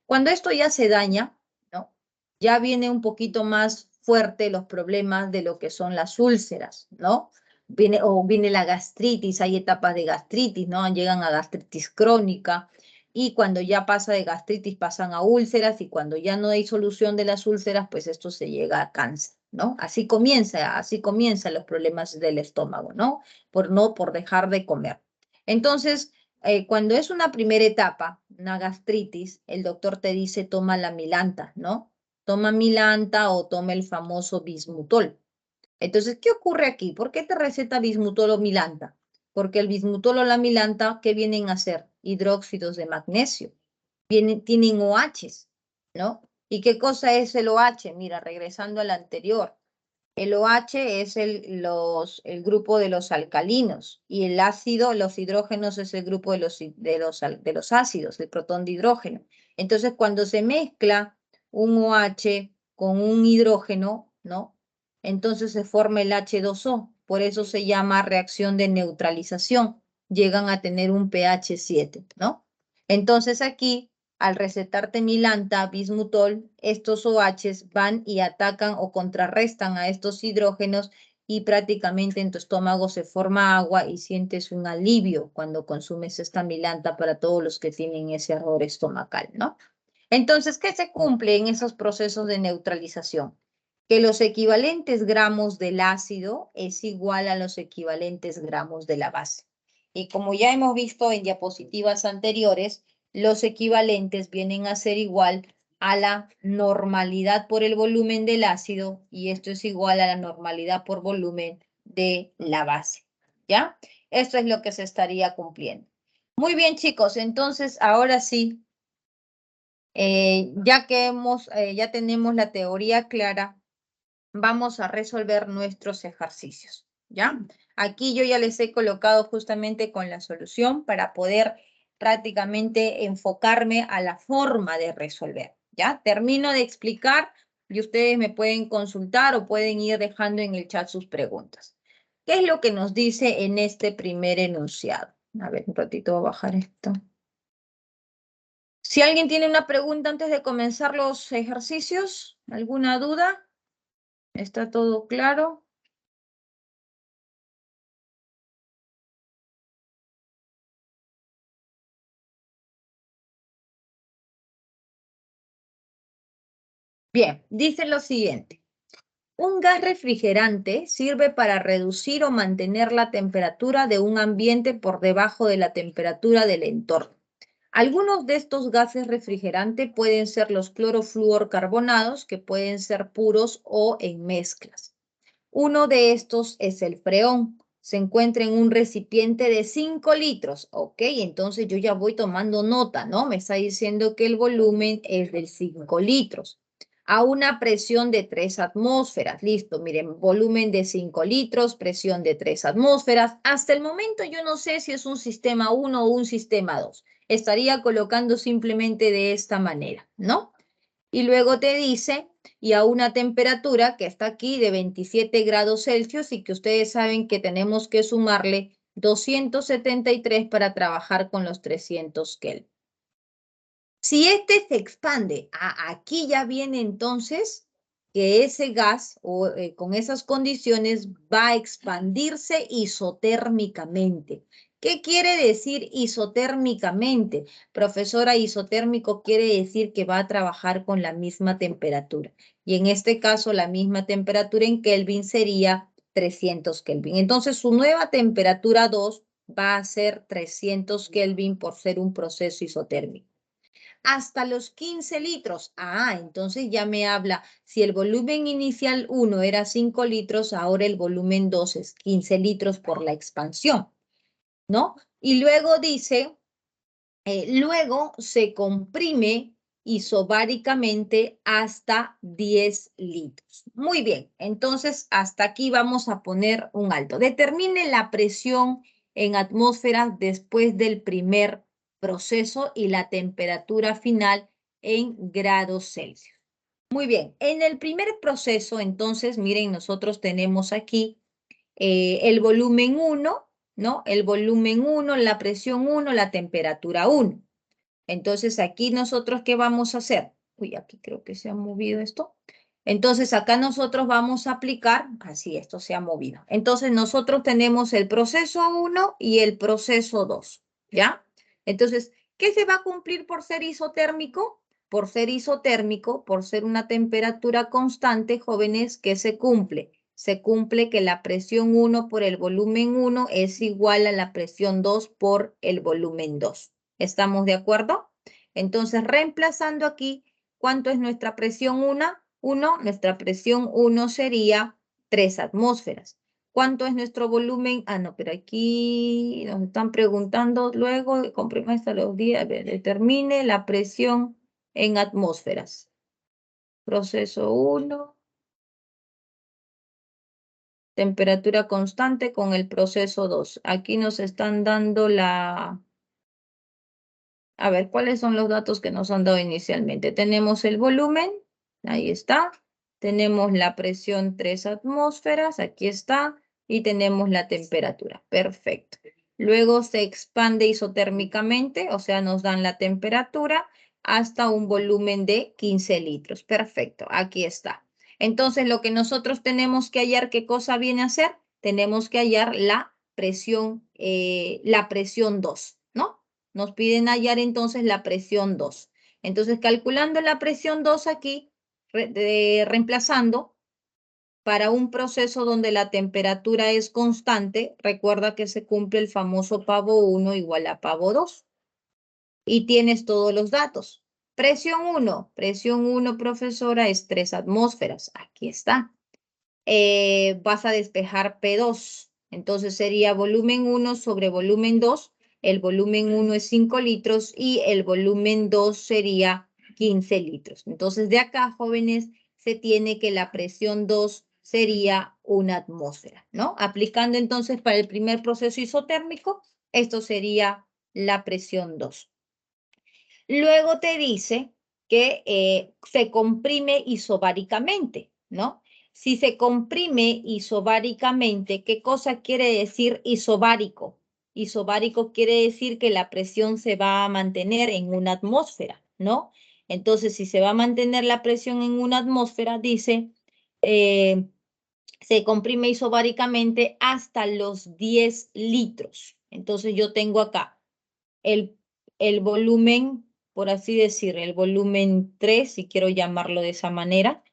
Cuando esto ya se daña, ¿no? Ya viene un poquito más fuerte los problemas de lo que son las úlceras, ¿no? viene la gastritis, hay etapas de gastritis, ¿no? Llegan a gastritis crónica y cuando ya pasa de gastritis pasan a úlceras y cuando ya no hay solución de las úlceras, pues esto se llega a cáncer, ¿no? Así comienzan los problemas del estómago, ¿no? Por dejar de comer. Entonces, cuando es una primera etapa, una gastritis, el doctor te dice toma la milanta, ¿no? Toma milanta o toma el famoso bismutol. Entonces, ¿qué ocurre aquí? ¿Por qué te receta bismutol o milanta? Porque el bismutol o la milanta, ¿qué vienen a hacer? Hidróxidos de magnesio. Tienen OHs, ¿no? ¿Y qué cosa es el OH? Mira, regresando al anterior. El OH es el grupo de los alcalinos y el ácido, los hidrógenos es el grupo de los ácidos, el protón de hidrógeno. Entonces, cuando se mezcla un OH con un hidrógeno, ¿no? Entonces se forma el H2O, por eso se llama reacción de neutralización. Llegan a tener un pH 7, ¿no? Entonces aquí al recetarte milanta, bismutol, estos OHs van y atacan o contrarrestan a estos hidrógenos y prácticamente en tu estómago se forma agua y sientes un alivio cuando consumes esta milanta para todos los que tienen ese error estomacal, ¿no? Entonces, ¿qué se cumple en esos procesos de neutralización? Que los equivalentes gramos del ácido es igual a los equivalentes gramos de la base. Y como ya hemos visto en diapositivas anteriores, los equivalentes vienen a ser igual a la normalidad por el volumen del ácido y esto es igual a la normalidad por volumen de la base. ¿Ya? Esto es lo que se estaría cumpliendo. Muy bien, chicos. Entonces, ahora sí, ya tenemos la teoría clara, vamos a resolver nuestros ejercicios. ¿Ya? Aquí yo ya les he colocado justamente con la solución para poder prácticamente enfocarme a la forma de resolver. ¿Ya? Termino de explicar y ustedes me pueden consultar o pueden ir dejando en el chat sus preguntas. ¿Qué es lo que nos dice en este primer enunciado? A ver, un ratito voy a bajar esto. Si alguien tiene una pregunta antes de comenzar los ejercicios, ¿alguna duda? ¿Está todo claro? Bien, dice lo siguiente. Un gas refrigerante sirve para reducir o mantener la temperatura de un ambiente por debajo de la temperatura del entorno. Algunos de estos gases refrigerantes pueden ser los clorofluorcarbonados, que pueden ser puros o en mezclas. Uno de estos es el freón. Se encuentra en un recipiente de 5 litros. Ok, entonces yo ya voy tomando nota, ¿no? Me está diciendo que el volumen es de 5 litros. A una presión de 3 atmósferas. Listo, miren, volumen de 5 litros, presión de 3 atmósferas. Hasta el momento yo no sé si es un sistema 1 o un sistema 2. Estaría colocando simplemente de esta manera, ¿no? Y luego te dice, y a una temperatura que está aquí de 27 grados Celsius y que ustedes saben que tenemos que sumarle 273 para trabajar con los 300 Kelvin. Si este se expande, aquí ya viene entonces que ese gas o con esas condiciones va a expandirse isotérmicamente. ¿Qué quiere decir isotérmicamente? Profesora, isotérmico quiere decir que va a trabajar con la misma temperatura. Y en este caso, la misma temperatura en Kelvin sería 300 Kelvin. Entonces, su nueva temperatura 2 va a ser 300 Kelvin por ser un proceso isotérmico. Hasta los 15 litros. Entonces ya me habla, si el volumen inicial 1 era 5 litros, ahora el volumen 2 es 15 litros por la expansión, ¿no? Y luego dice, luego se comprime isobáricamente hasta 10 litros. Muy bien, entonces hasta aquí vamos a poner un alto. Determine la presión en atmósferas después del primer proceso y la temperatura final en grados Celsius. Muy bien, en el primer proceso, entonces, miren, nosotros tenemos aquí el volumen 1, ¿no? El volumen 1, la presión 1, la temperatura 1. Entonces, aquí nosotros, ¿qué vamos a hacer? Uy, aquí creo que se ha movido esto. Entonces acá nosotros vamos a aplicar, así esto se ha movido. Entonces nosotros tenemos el proceso 1 y el proceso 2, ¿ya? Entonces, ¿qué se va a cumplir por ser isotérmico? Por ser isotérmico, por ser una temperatura constante, jóvenes, ¿qué se cumple? Se cumple que la presión 1 por el volumen 1 es igual a la presión 2 por el volumen 2. ¿Estamos de acuerdo? Entonces, reemplazando aquí, ¿cuánto es nuestra presión 1? Nuestra presión 1 sería 3 atmósferas. ¿Cuánto es nuestro volumen? Ah, no, pero aquí nos están preguntando luego, comprime hasta los días, determine la presión en atmósferas. Proceso 1, temperatura constante con el proceso 2. Aquí nos están dando la... A ver, ¿cuáles son los datos que nos han dado inicialmente? Tenemos el volumen, ahí está. Tenemos la presión 3 atmósferas, aquí está. Y tenemos la temperatura, perfecto. Luego se expande isotérmicamente, o sea, nos dan la temperatura hasta un volumen de 15 litros. Perfecto, aquí está. Entonces, lo que nosotros tenemos que hallar, ¿qué cosa viene a ser? Tenemos que hallar la presión 2, ¿no? Nos piden hallar entonces la presión 2. Entonces, calculando la presión 2 aquí, reemplazando para un proceso donde la temperatura es constante, recuerda que se cumple el famoso pavo 1 igual a pavo 2. Y tienes todos los datos. Presión 1, profesora, es 3 atmósferas. Aquí está. Vas a despejar P2. Entonces sería volumen 1 sobre volumen 2. El volumen 1 es 5 litros y el volumen 2 sería 15 litros. Entonces de acá, jóvenes, se tiene que la presión 2 sería una atmósfera, ¿no? Aplicando entonces para el primer proceso isotérmico, esto sería la presión 2. Luego te dice que se comprime isobáricamente, ¿no? Si se comprime isobáricamente, ¿qué cosa quiere decir isobárico? Isobárico quiere decir que la presión se va a mantener en una atmósfera, ¿no? Entonces, si se va a mantener la presión en una atmósfera, dice, se comprime isobáricamente hasta los 10 litros. Entonces, yo tengo acá el, el volumen, por así decir, el volumen 3, si quiero llamarlo de esa manera,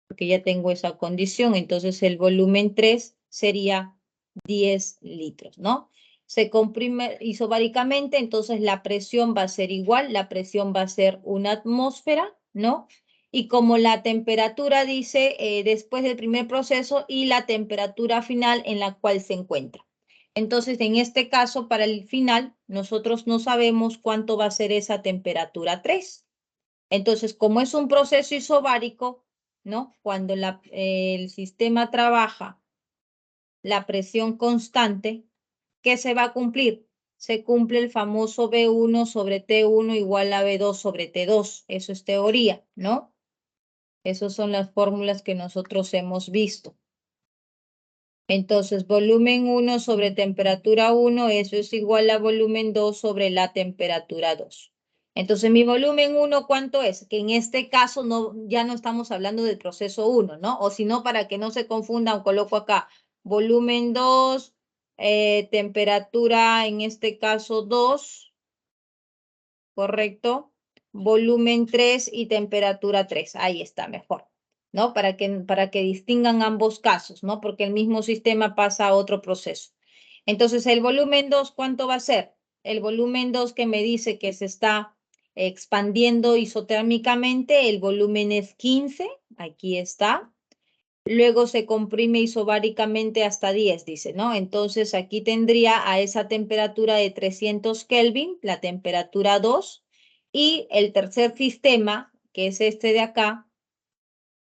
porque ya tengo esa condición. Entonces el volumen 3 sería 10 litros, ¿no? Se comprime isobáricamente, entonces la presión va a ser igual, la presión va a ser una atmósfera, ¿no? Y como la temperatura dice después del primer proceso y la temperatura final en la cual se encuentra. Entonces, en este caso, para el final, nosotros no sabemos cuánto va a ser esa temperatura 3. Entonces, como es un proceso isobárico, ¿no? Cuando el sistema trabaja la presión constante, ¿qué se va a cumplir? Se cumple el famoso B1 sobre T1 igual a B2 sobre T2. Eso es teoría, ¿no? Esas son las fórmulas que nosotros hemos visto. Entonces, volumen 1 sobre temperatura 1, eso es igual a volumen 2 sobre la temperatura 2. Entonces, mi volumen 1, ¿cuánto es? Que en este caso ya no estamos hablando del proceso 1, ¿no? O si no, para que no se confundan, coloco acá volumen 2, temperatura, en este caso 2, ¿correcto? Volumen 3 y temperatura 3. Ahí está, mejor, ¿no? Para que distingan ambos casos, ¿no? Porque el mismo sistema pasa a otro proceso. Entonces, el volumen 2, ¿cuánto va a ser? El volumen 2 que me dice que se está expandiendo isotérmicamente, el volumen es 15, aquí está. Luego se comprime isobáricamente hasta 10, dice, ¿no? Entonces, aquí tendría a esa temperatura de 300 Kelvin, la temperatura 2, y el tercer sistema, que es este de acá,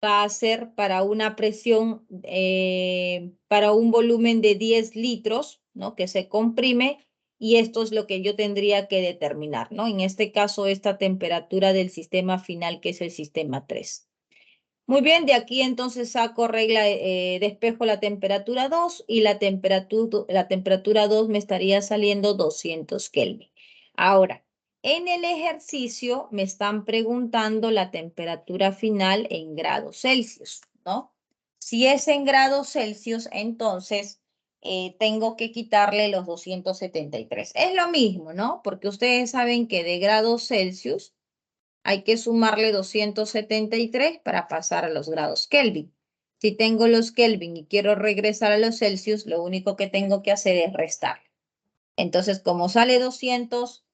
va a ser para una presión, para un volumen de 10 litros, ¿no? Que se comprime, y esto es lo que yo tendría que determinar, ¿no? En este caso, esta temperatura del sistema final, que es el sistema 3. Muy bien, de aquí entonces saco regla, despejo la temperatura 2 y la temperatura 2 me estaría saliendo 200 Kelvin. Ahora, En el ejercicio me están preguntando la temperatura final en grados Celsius, ¿no? Si es en grados Celsius, entonces tengo que quitarle los 273. Es lo mismo, ¿no? Porque ustedes saben que de grados Celsius hay que sumarle 273 para pasar a los grados Kelvin. Si tengo los Kelvin y quiero regresar a los Celsius, lo único que tengo que hacer es restar. Entonces, como sale 200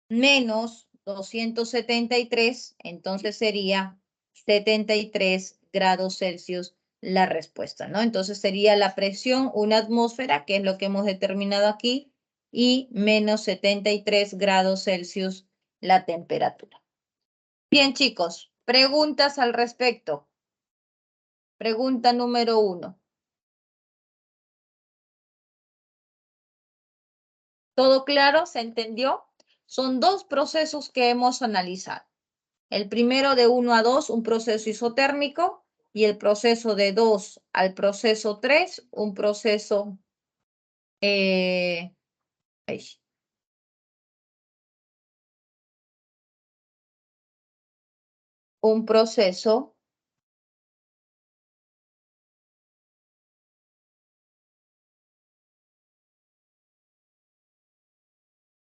menos 273, entonces sería 73 grados Celsius la respuesta, ¿no? Entonces sería la presión, una atmósfera, que es lo que hemos determinado aquí, y menos 73 grados Celsius la temperatura. Bien, chicos, preguntas al respecto. Pregunta número 1. ¿Todo claro? ¿Se entendió? Son dos procesos que hemos analizado. El primero de 1 a 2, un proceso isotérmico, y el proceso de 2 al proceso 3, un proceso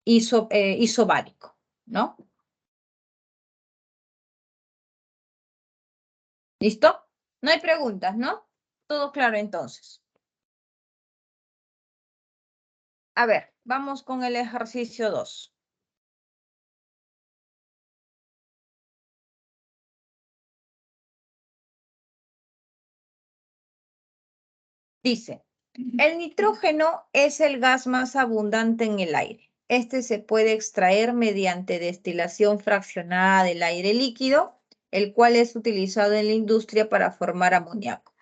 isobárico, ¿no? ¿Listo? No hay preguntas, ¿no? Todo claro entonces. A ver, vamos con el ejercicio 2. Dice, el nitrógeno es el gas más abundante en el aire. Este se puede extraer mediante destilación fraccionada del aire líquido, el cual es utilizado en la industria para formar amoníaco.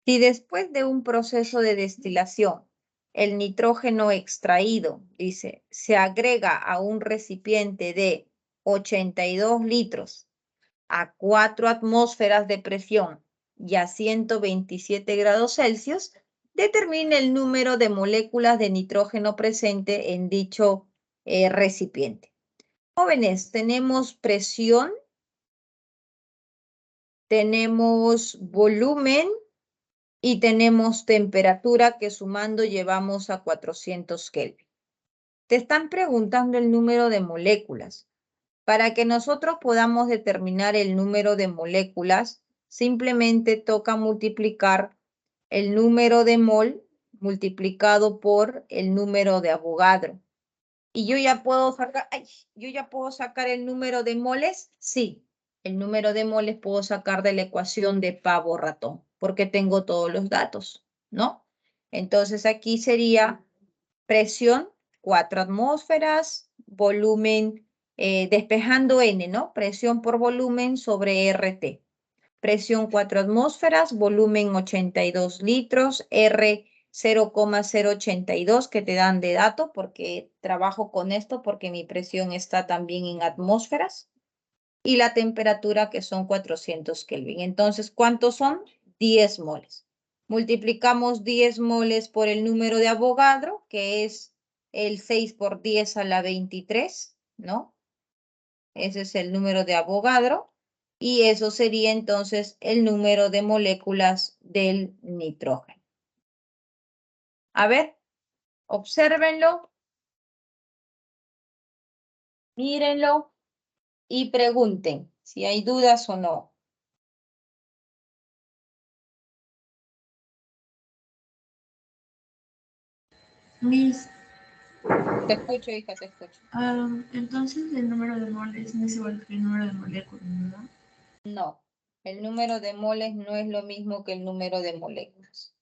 Si después de un proceso de destilación, el nitrógeno extraído, dice, se agrega a un recipiente de 82 litros a 4 atmósferas de presión y a 127 grados Celsius, determine el número de moléculas de nitrógeno presente en dicho recipiente. Jóvenes, tenemos presión, tenemos volumen y tenemos temperatura que sumando llevamos a 400 Kelvin. Te están preguntando el número de moléculas. Para que nosotros podamos determinar el número de moléculas, simplemente toca multiplicar el número de mol multiplicado por el número de Avogadro. ¿Y yo ya puedo sacar el número de moles? Sí, el número de moles puedo sacar de la ecuación de pavo ratón, porque tengo todos los datos, ¿no? Entonces aquí sería presión, 4 atmósferas, volumen, despejando N, ¿no? Presión por volumen sobre RT. Presión 4 atmósferas, volumen 82 litros, R 0,082 que te dan de dato porque trabajo con esto porque mi presión está también en atmósferas y la temperatura que son 400 Kelvin. Entonces, ¿cuántos son? 10 moles. Multiplicamos 10 moles por el número de Avogadro, que es el 6 por 10 a la 23, ¿no? Ese es el número de Avogadro. Y eso sería entonces el número de moléculas del nitrógeno. A ver, obsérvenlo, mírenlo y pregunten si hay dudas o no. Miss, Te escucho, hija, te escucho. entonces el número de moles no es igual que el número de moléculas, ¿verdad? No, el número de moles no es lo mismo que el número de moléculas.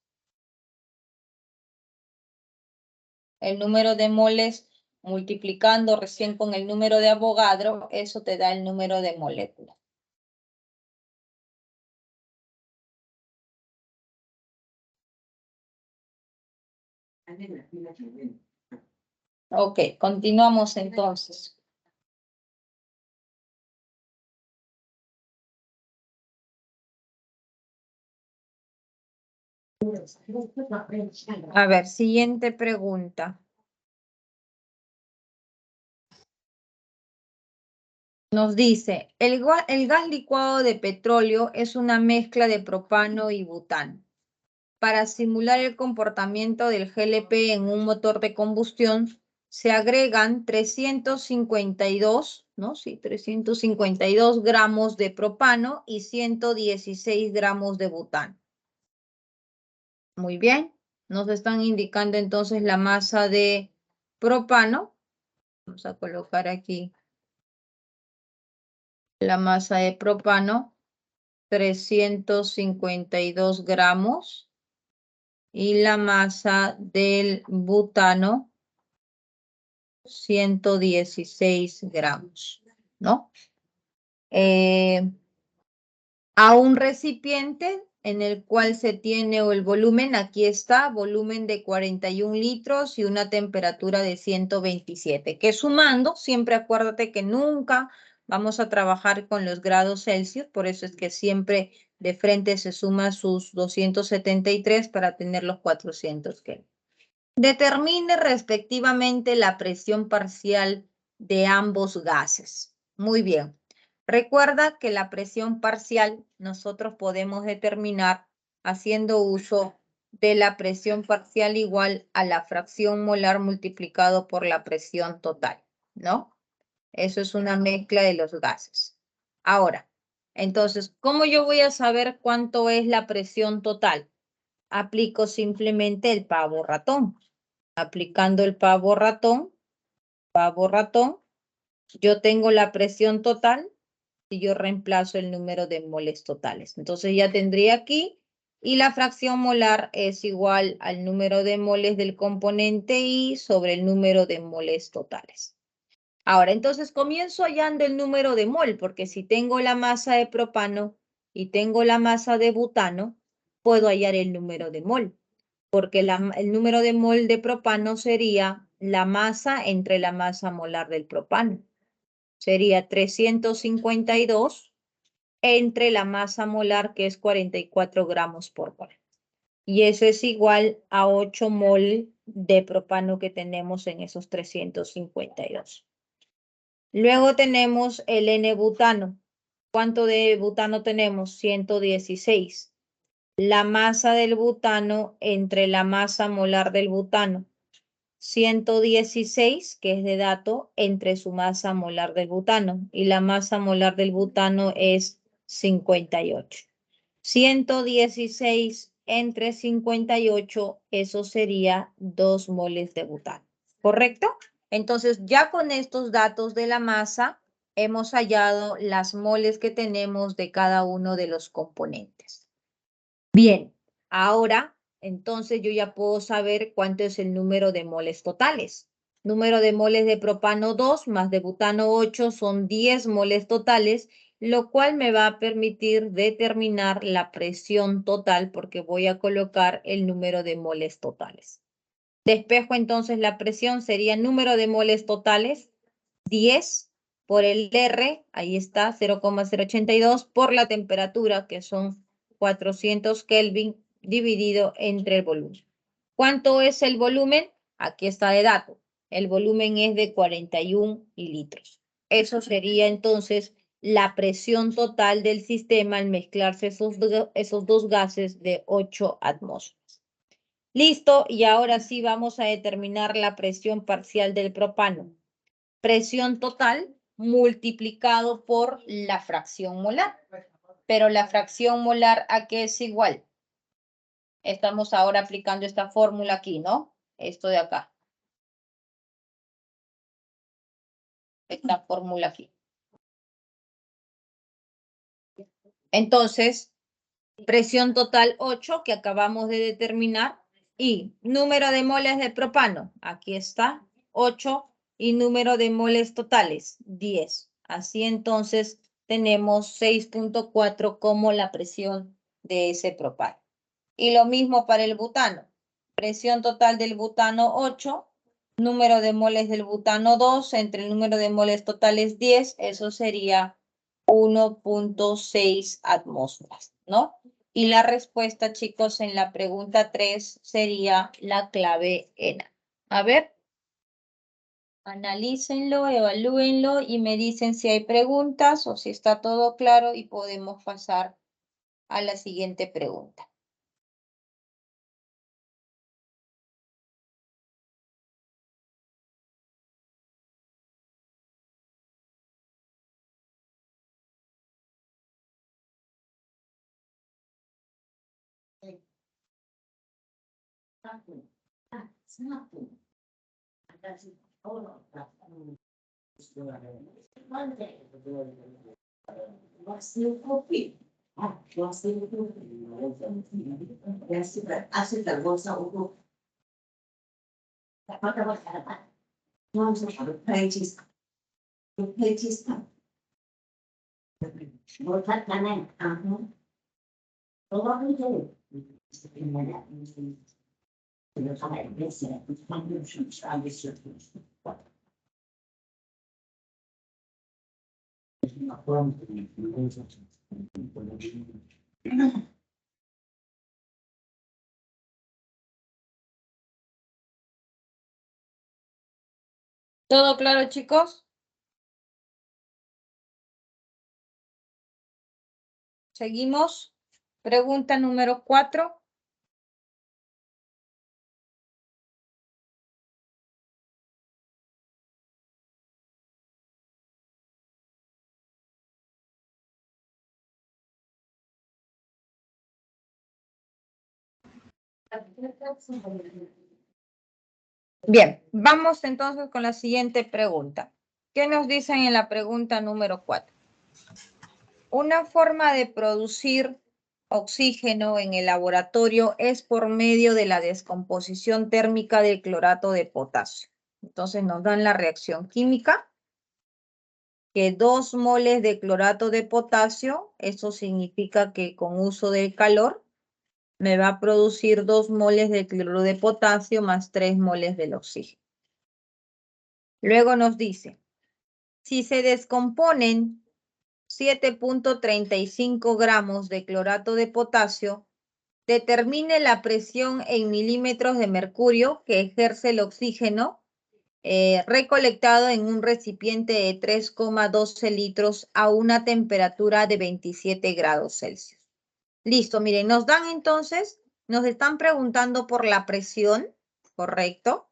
El número de moles multiplicando recién con el número de Avogadro, eso te da el número de moléculas. Ok, continuamos entonces. A ver, siguiente pregunta. Nos dice, el gas licuado de petróleo es una mezcla de propano y butano. Para simular el comportamiento del GLP en un motor de combustión, se agregan 352, ¿no? Sí, 352 gramos de propano y 116 gramos de butano. Muy bien, nos están indicando entonces la masa de propano. Vamos a colocar aquí la masa de propano, 352 gramos. Y la masa del butano, 116 gramos, ¿no? A un recipiente en el cual se tiene el volumen, aquí está, volumen de 41 litros y una temperatura de 127, que sumando, siempre acuérdate que nunca vamos a trabajar con los grados Celsius, por eso es que siempre de frente se suma sus 273 para tener los 400 Kelvin. Determine respectivamente la presión parcial de ambos gases. Muy bien. Recuerda que la presión parcial nosotros podemos determinar haciendo uso de la presión parcial igual a la fracción molar multiplicado por la presión total, ¿no? Eso es una mezcla de los gases. Ahora, entonces, ¿cómo yo voy a saber cuánto es la presión total? Aplico simplemente el pavo ratón. Aplicando el pavo ratón, yo tengo la presión total y yo reemplazo el número de moles totales. Entonces ya tendría aquí, y la fracción molar es igual al número de moles del componente I sobre el número de moles totales. Ahora, entonces comienzo hallando el número de mol, porque si tengo la masa de propano y tengo la masa de butano, puedo hallar el número de mol, porque el número de mol de propano sería la masa entre la masa molar del propano. Sería 352 entre la masa molar, que es 44 gramos por mol. Y eso es igual a 8 mol de propano que tenemos en esos 352. Luego tenemos el N-butano. ¿Cuánto de butano tenemos? 116. La masa del butano entre la masa molar del butano. 116, que es de dato, entre su masa molar del butano. Y la masa molar del butano es 58. 116 entre 58, eso sería 2 moles de butano. ¿Correcto? Entonces, ya con estos datos de la masa, hemos hallado las moles que tenemos de cada uno de los componentes. Bien, ahora, entonces yo ya puedo saber cuánto es el número de moles totales. Número de moles de propano 2 más de butano 8 son 10 moles totales, lo cual me va a permitir determinar la presión total porque voy a colocar el número de moles totales. Despejo entonces la presión, sería número de moles totales 10 por el R, ahí está, 0,082, por la temperatura, que son 400 Kelvin, dividido entre el volumen. ¿Cuánto es el volumen? Aquí está de dato. El volumen es de 41 litros. Eso sería entonces la presión total del sistema al mezclarse esos dos gases de 8 atmósferas. Listo, y ahora sí vamos a determinar la presión parcial del propano. Presión total multiplicado por la fracción molar. Pero la fracción molar, ¿a qué es igual? Estamos ahora aplicando esta fórmula aquí, ¿no? Esto de acá. Esta fórmula aquí. Entonces, presión total 8 que acabamos de determinar y número de moles de propano. Aquí está, 8 y número de moles totales, 10. Así entonces tenemos 6.4 como la presión de ese propano. Y lo mismo para el butano. Presión total del butano 8, número de moles del butano 2, entre el número de moles totales 10, eso sería 1.6 atmósferas, ¿no? Y la respuesta, chicos, en la pregunta 3 sería la clave ENA. A ver. Analícenlo, evalúenlo y me dicen si hay preguntas o si está todo claro y podemos pasar a la siguiente pregunta. ¿Todo claro, chicos? Seguimos. Pregunta número 4. Bien, vamos entonces con la siguiente pregunta. ¿Qué nos dicen en la pregunta número 4? Una forma de producir oxígeno en el laboratorio es por medio de la descomposición térmica del clorato de potasio. Entonces nos dan la reacción química, que 2 moles de clorato de potasio, eso significa que con uso del calor, me va a producir 2 moles de cloruro de potasio más 3 moles del oxígeno. Luego nos dice, si se descomponen 7.35 gramos de clorato de potasio, determine la presión en milímetros de mercurio que ejerce el oxígeno recolectado en un recipiente de 3,12 litros a una temperatura de 27 grados Celsius. Listo, miren, nos dan entonces, nos están preguntando por la presión, ¿correcto?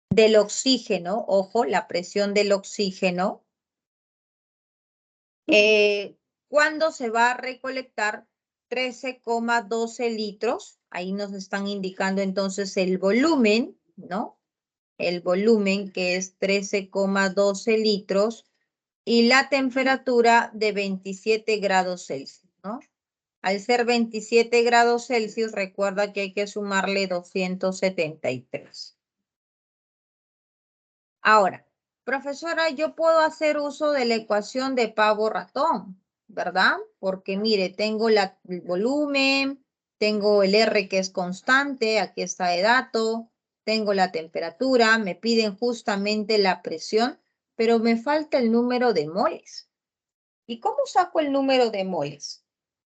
Del oxígeno, ojo, la presión del oxígeno. ¿Cuándo se va a recolectar 13,12 litros? Ahí nos están indicando entonces el volumen, ¿no? El volumen que es 13,12 litros y la temperatura de 27 grados Celsius, ¿no? Al ser 27 grados Celsius, recuerda que hay que sumarle 273. Ahora, profesora, yo puedo hacer uso de la ecuación de pavo-ratón, ¿verdad? Porque mire, tengo el volumen, tengo el R que es constante, aquí está de dato, tengo la temperatura, me piden justamente la presión, pero me falta el número de moles. ¿Y cómo saco el número de moles?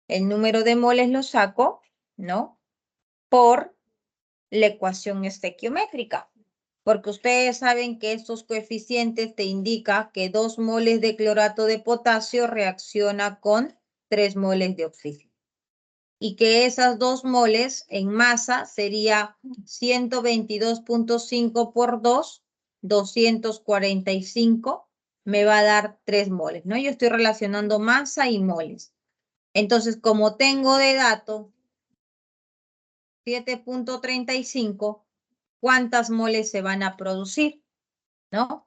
El número de moles lo saco, ¿no? Por la ecuación estequiométrica. Porque ustedes saben que estos coeficientes te indican que 2 moles de clorato de potasio reacciona con 3 moles de oxígeno. Y que esas 2 moles en masa sería 122.5 por 2, 245, me va a dar 3 moles, ¿no? Yo estoy relacionando masa y moles. Entonces, como tengo de dato 7.35, ¿cuántas moles se van a producir? ¿No?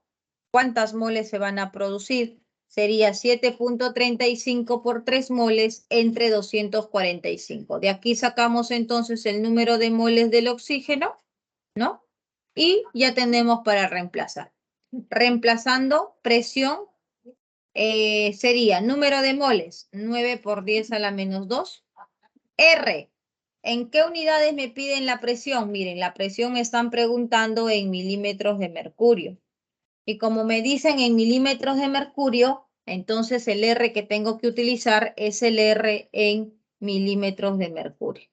¿Cuántas moles se van a producir? Sería 7.35 por 3 moles entre 245. De aquí sacamos entonces el número de moles del oxígeno, ¿no? Y ya tenemos para reemplazar. Reemplazando presión sería número de moles, 9 por 10 a la menos 2. R, ¿en qué unidades me piden la presión? Miren, la presión me están preguntando en milímetros de mercurio. Y como me dicen en milímetros de mercurio, entonces el R que tengo que utilizar es el R en milímetros de mercurio.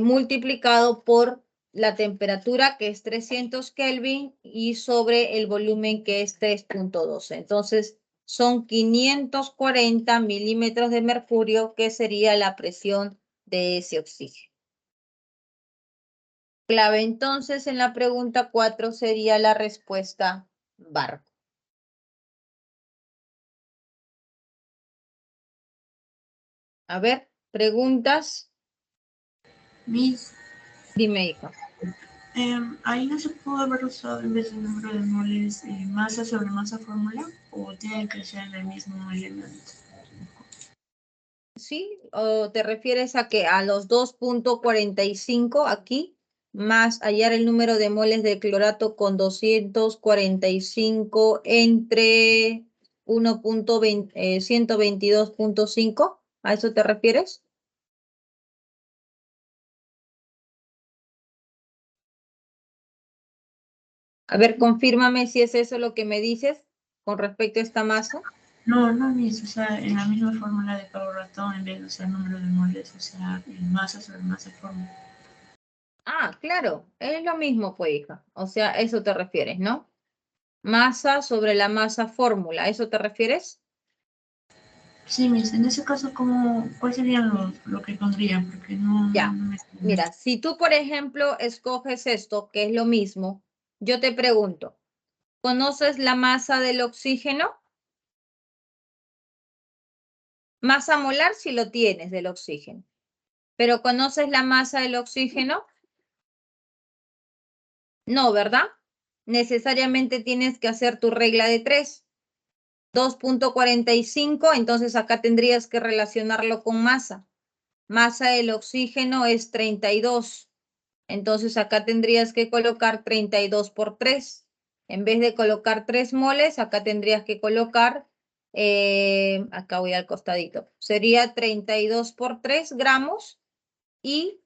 Multiplicado por la temperatura, que es 300 Kelvin, y sobre el volumen, que es 3.12. Entonces, son 540 milímetros de mercurio, que sería la presión de ese oxígeno. Clave, entonces, en la pregunta 4 sería la respuesta barco. A ver, preguntas. Miss, Dime, hija. ¿ahí no se pudo haber usado en vez del número de moles masa sobre masa fórmula o tiene que ser en el mismo elemento? ¿Sí? ¿O te refieres a que a los 2.45 aquí, más hallar el número de moles de clorato con 245 entre 122.5? ¿A eso te refieres? A ver, confírmame si es eso lo que me dices con respecto a esta masa. No, no, Miss, o sea, en la misma fórmula de Pavo Ratón, en vez de usar número de moles, o sea, en masa sobre masa fórmula. Ah, claro, es lo mismo, pues, hija. O sea, eso te refieres, ¿no? Masa sobre la masa fórmula, ¿a eso te refieres? Sí, Miss, en ese caso, ¿cuál sería lo que pondría? Porque no Ya, me... mira, si tú, por ejemplo, escoges esto, que es lo mismo, yo te pregunto, ¿conoces la masa del oxígeno? Masa molar si lo tienes del oxígeno, pero ¿conoces la masa del oxígeno? No, ¿verdad? Necesariamente tienes que hacer tu regla de 3. 2.45, entonces acá tendrías que relacionarlo con masa. Masa del oxígeno es 32. Entonces acá tendrías que colocar 32 por 3. En vez de colocar 3 moles, acá tendrías que colocar, acá voy al costadito, sería 32 por 3 gramos, y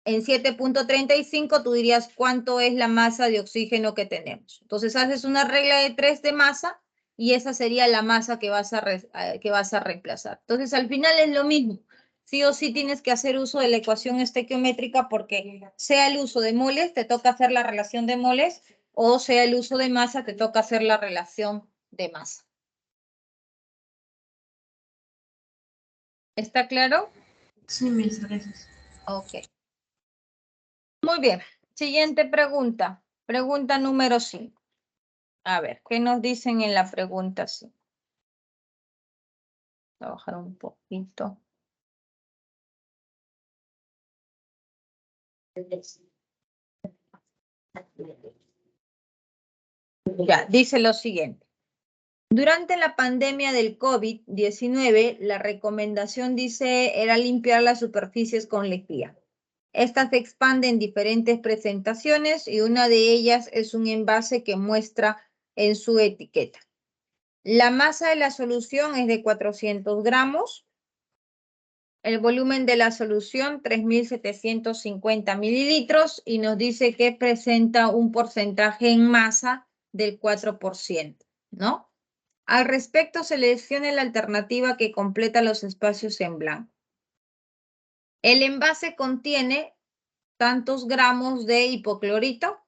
en 7.35 tú dirías cuánto es la masa de oxígeno que tenemos. Entonces haces una regla de 3 de masa y esa sería la masa que vas a reemplazar. Entonces al final es lo mismo. Sí o sí tienes que hacer uso de la ecuación estequiométrica, porque sea el uso de moles, te toca hacer la relación de moles, o sea el uso de masa, te toca hacer la relación de masa. ¿Está claro? Sí, Miss, gracias. Ok. Muy bien. Siguiente pregunta. Pregunta número 5. A ver, ¿qué nos dicen en la pregunta? Sí. Voy a bajar un poquito. Ya, dice lo siguiente. Durante la pandemia del COVID-19, la recomendación, dice, era limpiar las superficies con lejía. Esta se expande en diferentes presentaciones y una de ellas es un envase que muestra en su etiqueta. La masa de la solución es de 400 gramos. El volumen de la solución, 3.750 mililitros, y nos dice que presenta un porcentaje en masa del 4%, ¿no? Al respecto, seleccione la alternativa que completa los espacios en blanco. El envase contiene tantos gramos de hipoclorito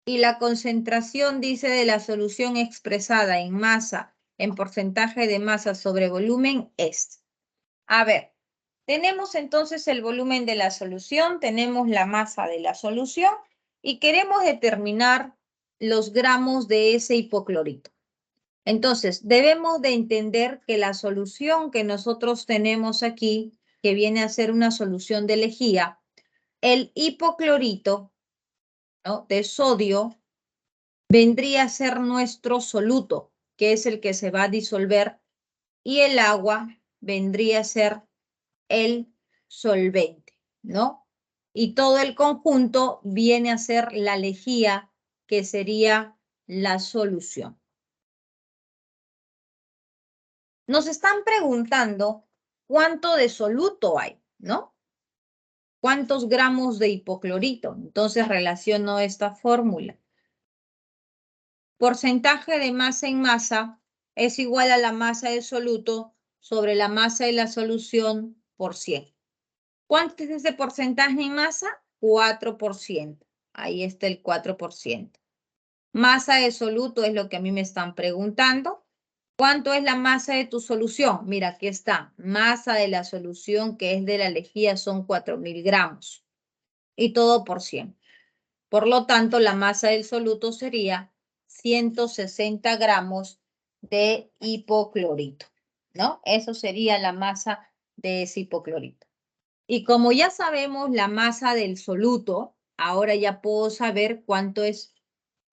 y la concentración, dice, de la solución expresada en masa, en porcentaje de masa sobre volumen es. A ver, tenemos entonces el volumen de la solución, tenemos la masa de la solución y queremos determinar los gramos de ese hipoclorito. Entonces, debemos de entender que la solución que nosotros tenemos aquí, que viene a ser una solución de lejía, el hipoclorito, ¿no?, de sodio, vendría a ser nuestro soluto, que es el que se va a disolver, y el agua vendría a ser el solvente, ¿no? Y todo el conjunto viene a ser la lejía, que sería la solución. Nos están preguntando cuánto de soluto hay, ¿no? ¿Cuántos gramos de hipoclorito? Entonces relaciono esta fórmula. Porcentaje de masa en masa es igual a la masa del soluto sobre la masa de la solución por 100. ¿Cuánto es ese porcentaje en masa? 4%. Ahí está el 4%. Masa de soluto es lo que a mí me están preguntando. ¿Cuánto es la masa de tu solución? Mira, aquí está. Masa de la solución que es de la lejía son 4.000 gramos. Y todo por 100. Por lo tanto, la masa del soluto sería 160 gramos de hipoclorito, ¿no? Eso sería la masa de ese hipoclorito. Y como ya sabemos la masa del soluto, ahora ya puedo saber cuánto es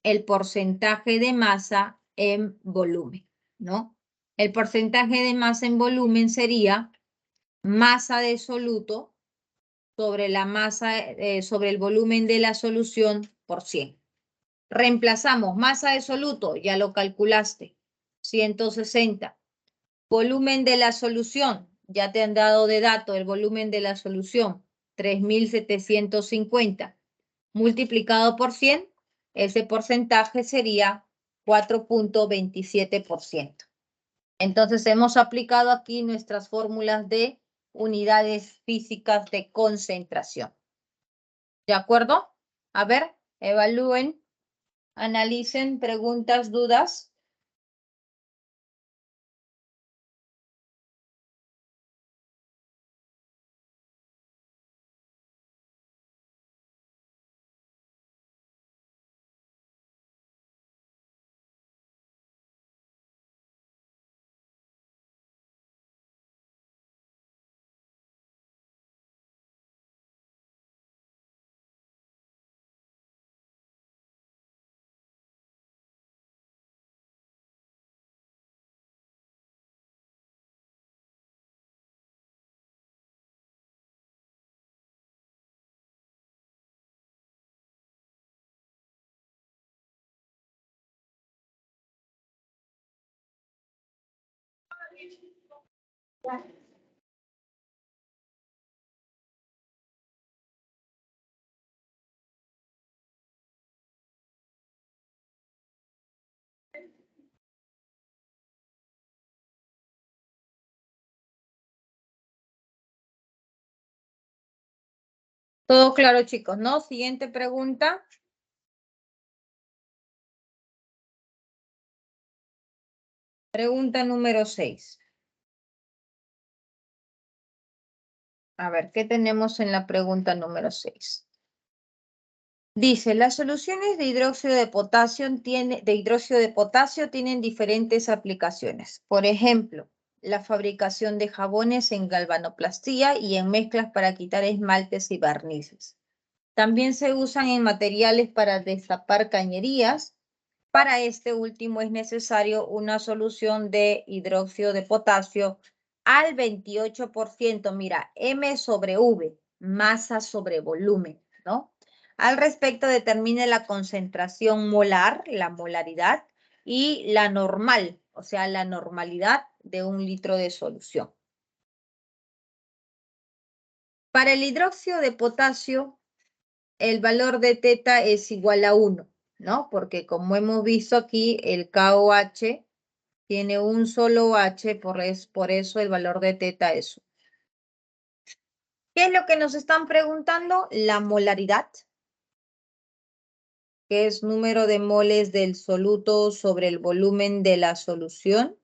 el porcentaje de masa en volumen, ¿no? El porcentaje de masa en volumen sería masa de soluto sobre la masa, sobre el volumen de la solución por 100. Reemplazamos masa de soluto, ya lo calculaste, 160. Volumen de la solución, ya te han dado de dato el volumen de la solución, 3.750. Multiplicado por 100, ese porcentaje sería 4.27%. Entonces hemos aplicado aquí nuestras fórmulas de unidades físicas de concentración. ¿De acuerdo? A ver, evalúen, analicen, preguntas, dudas. Todo claro, chicos, ¿no? Siguiente pregunta. Pregunta número 6. A ver, ¿qué tenemos en la pregunta número 6? Dice, las soluciones de hidróxido de potasio tienen diferentes aplicaciones. Por ejemplo, la fabricación de jabones en galvanoplastía y en mezclas para quitar esmaltes y barnices. También se usan en materiales para destapar cañerías. Para este último es necesario una solución de hidróxido de potasio al 28%. Mira, M sobre V, masa sobre volumen, ¿no? Al respecto, determine la concentración molar, la molaridad, y la normal, o sea, la normalidad de 1 litro de solución. Para el hidróxido de potasio, el valor de teta es igual a 1, ¿no? Porque como hemos visto aquí, el KOH tiene un solo H, por eso el valor de teta es 1. ¿Qué es lo que nos están preguntando? La molaridad, que es número de moles del soluto sobre el volumen de la solución,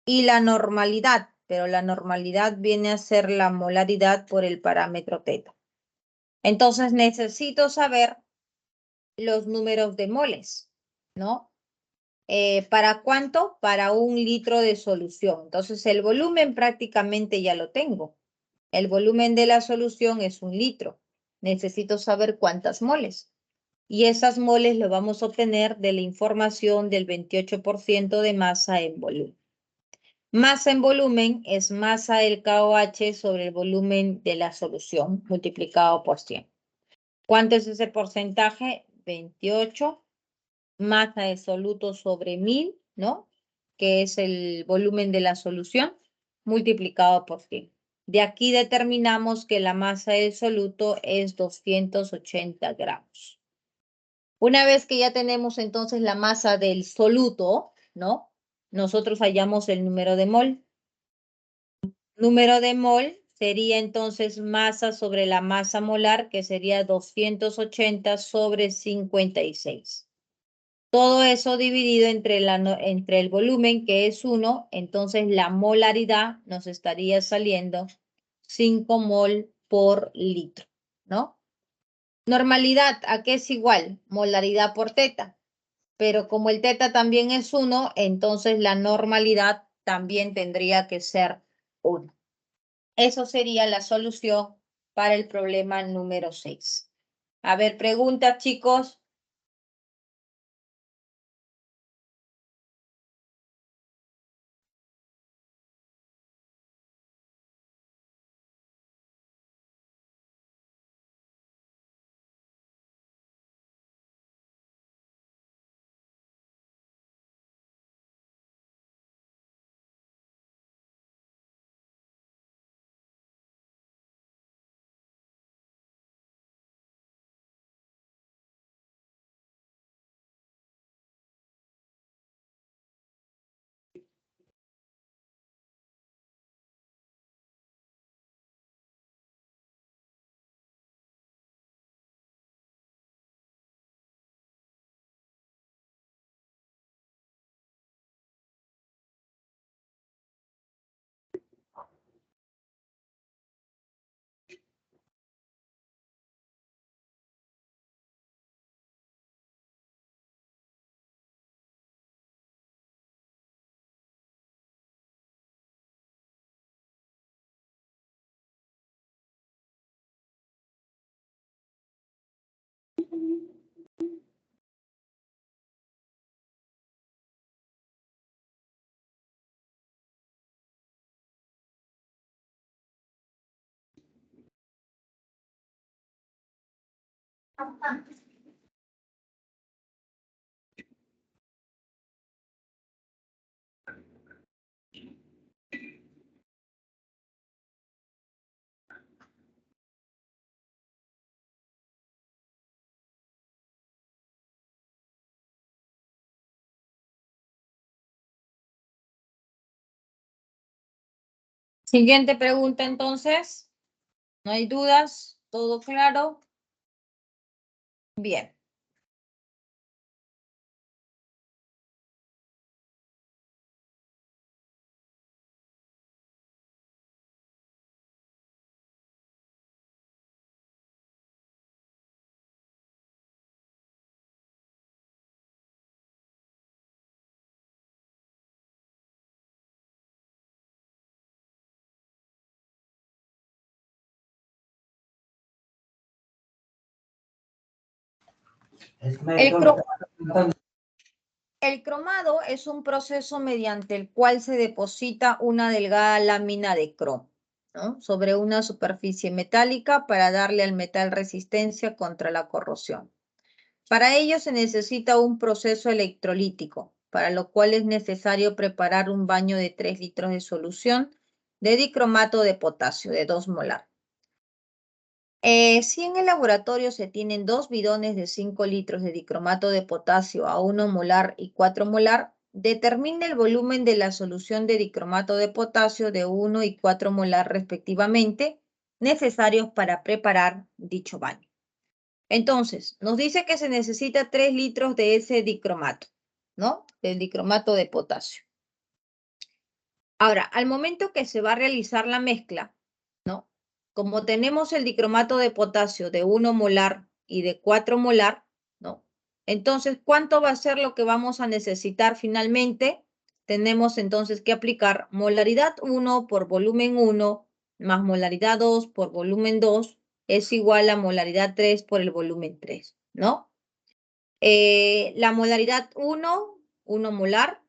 y la normalidad, pero la normalidad viene a ser la molaridad por el parámetro teta. Entonces necesito saber los números de moles, ¿no? ¿Para cuánto? Para 1 litro de solución. Entonces el volumen prácticamente ya lo tengo. El volumen de la solución es 1 litro. Necesito saber cuántas moles. Y esas moles lo vamos a obtener de la información del 28% de masa en volumen. Masa en volumen es masa del KOH sobre el volumen de la solución multiplicado por 100. ¿Cuánto es ese porcentaje? 28. Masa de soluto sobre 1000, ¿no? Que es el volumen de la solución multiplicado por 100. De aquí determinamos que la masa del soluto es 280 gramos. Una vez que ya tenemos entonces la masa del soluto, ¿no? Nosotros hallamos el número de mol. Número de mol sería entonces masa sobre la masa molar, que sería 280 sobre 56. Todo eso dividido entre el volumen, que es 1, entonces la molaridad nos estaría saliendo 5 mol por litro, ¿no? Normalidad, ¿a qué es igual? Molaridad por teta. Pero como el teta también es 1, entonces la normalidad también tendría que ser 1. Eso sería la solución para el problema número 6. A ver, preguntas, chicos. Siguiente pregunta entonces. ¿No hay dudas? ¿Todo claro? Bien. El cromado es un proceso mediante el cual se deposita una delgada lámina de cromo, ¿no?, sobre una superficie metálica para darle al metal resistencia contra la corrosión. Para ello se necesita un proceso electrolítico, para lo cual es necesario preparar un baño de 3 litros de solución de dicromato de potasio de 2 molar. Si en el laboratorio se tienen 2 bidones de 5 litros de dicromato de potasio a 1 molar y 4 molar, determine el volumen de la solución de dicromato de potasio de 1 y 4 molar respectivamente, necesarios para preparar dicho baño. Entonces, nos dice que se necesita 3 litros de ese dicromato, ¿no? Del dicromato de potasio. Ahora, al momento que se va a realizar la mezcla, ¿no?, como tenemos el dicromato de potasio de 1 molar y de 4 molar, ¿no?, entonces, ¿cuánto va a ser lo que vamos a necesitar finalmente? Tenemos entonces que aplicar molaridad 1 por volumen 1 más molaridad 2 por volumen 2 es igual a molaridad 3 por el volumen 3, ¿no? La molaridad 1 molar,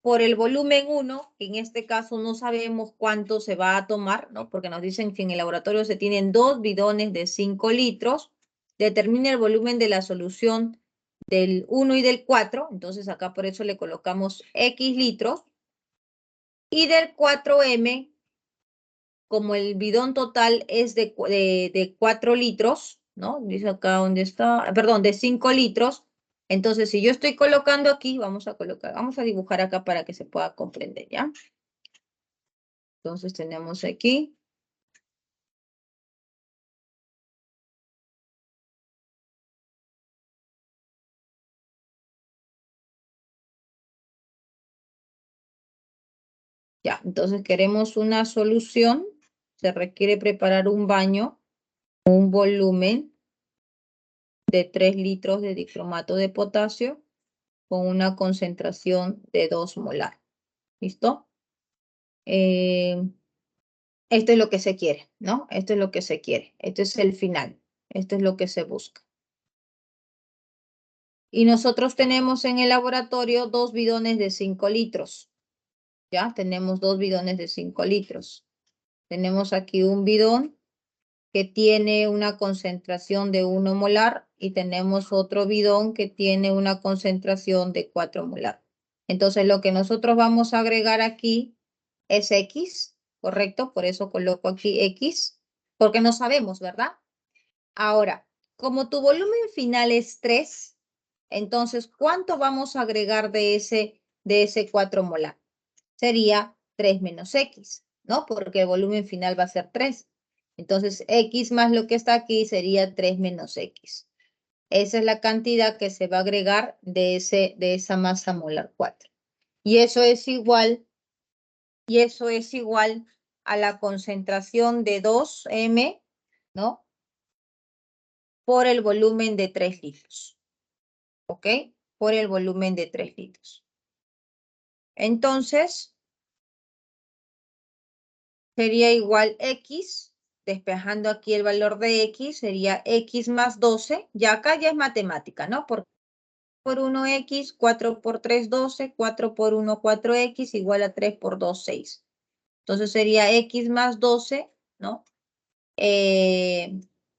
por el volumen 1, que en este caso no sabemos cuánto se va a tomar, ¿no?, porque nos dicen que en el laboratorio se tienen 2 bidones de 5 litros, determina el volumen de la solución del 1 y del 4, entonces acá por eso le colocamos X litros, y del 4M, como el bidón total es de 4 litros, ¿no? Dice acá dónde está, perdón, de 5 litros. Entonces, si yo estoy colocando aquí, vamos a dibujar acá para que se pueda comprender, ¿ya? Entonces tenemos aquí Ya, entonces queremos una solución. Se requiere preparar un baño, un volumen de 3 litros de dicromato de potasio con una concentración de 2 molar. ¿Listo? Esto es lo que se quiere, ¿no? Esto es lo que se quiere. Esto es el final. Esto es lo que se busca. Y nosotros tenemos en el laboratorio 2 bidones de 5 litros. ¿Ya? Tenemos 2 bidones de 5 litros. Tenemos aquí un bidón que tiene una concentración de 1 molar y tenemos otro bidón que tiene una concentración de 4 molar. Entonces, lo que nosotros vamos a agregar aquí es X, ¿correcto? Por eso coloco aquí X, porque no sabemos, ¿verdad? Ahora, como tu volumen final es 3, entonces, ¿cuánto vamos a agregar de ese 4 molar? Sería 3 menos X, ¿no? Porque el volumen final va a ser 3. Entonces, X más lo que está aquí sería 3 menos X. Esa es la cantidad que se va a agregar de esa masa molar 4. Y eso es igual a la concentración de 2M, ¿no? Por el volumen de 3 litros. ¿Ok? Por el volumen de 3 litros. Entonces, sería igual X, despejando aquí el valor de X, sería X más 12. Ya acá ya es matemática, ¿no? Por 1 X, 4 por 3, 12, 4 por 1, 4X, igual a 3 por 2, 6. Entonces sería X más 12, ¿no?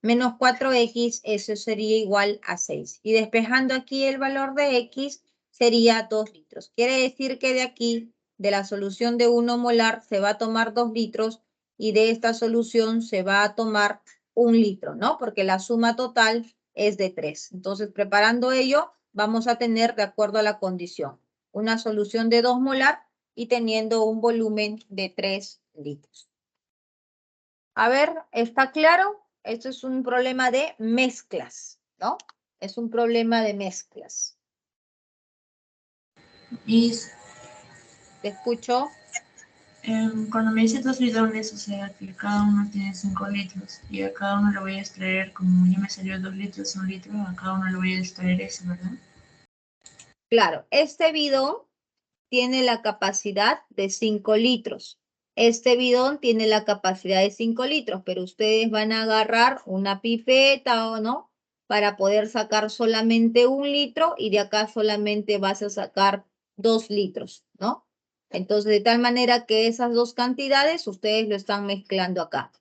Menos 4X, eso sería igual a 6. Y despejando aquí el valor de X, sería 2 litros. Quiere decir que de aquí, de la solución de 1 molar, se va a tomar 2 litros y de esta solución se va a tomar 1 litro, ¿no? Porque la suma total es de 3. Entonces, preparando ello, vamos a tener, de acuerdo a la condición, una solución de 2 molar y teniendo un volumen de 3 litros. A ver, ¿está claro? Esto es un problema de mezclas, ¿no? Es un problema de mezclas. Y ¿Te escucho? cuando me dice 2 bidones, o sea que cada uno tiene 5 litros y a cada uno le voy a extraer, como ya me salió 2 litros, 1 litro, a cada uno le voy a extraer eso, ¿verdad? Claro, este bidón tiene la capacidad de 5 litros. Este bidón tiene la capacidad de 5 litros, pero ustedes van a agarrar una pipeta o no para poder sacar solamente 1 litro y de acá solamente vas a sacar 2 litros, ¿no? Entonces, de tal manera que esas dos cantidades ustedes lo están mezclando acá.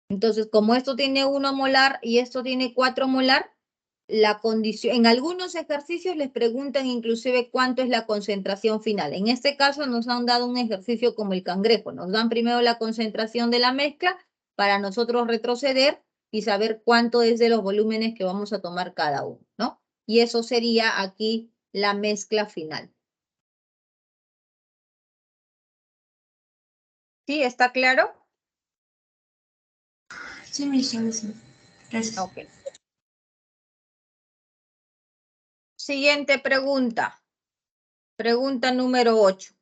Entonces, como esto tiene 1 molar y esto tiene 4 molar, la condición, en algunos ejercicios les preguntan inclusive cuánto es la concentración final. En este caso nos han dado un ejercicio como el cangrejo. Nos dan primero la concentración de la mezcla para nosotros retroceder y saber cuánto es de los volúmenes que vamos a tomar cada uno, ¿no? Y eso sería aquí la mezcla final. ¿Sí? ¿Está claro? Sí, mi sí. Gracias. Ok. Siguiente pregunta. Pregunta número 8.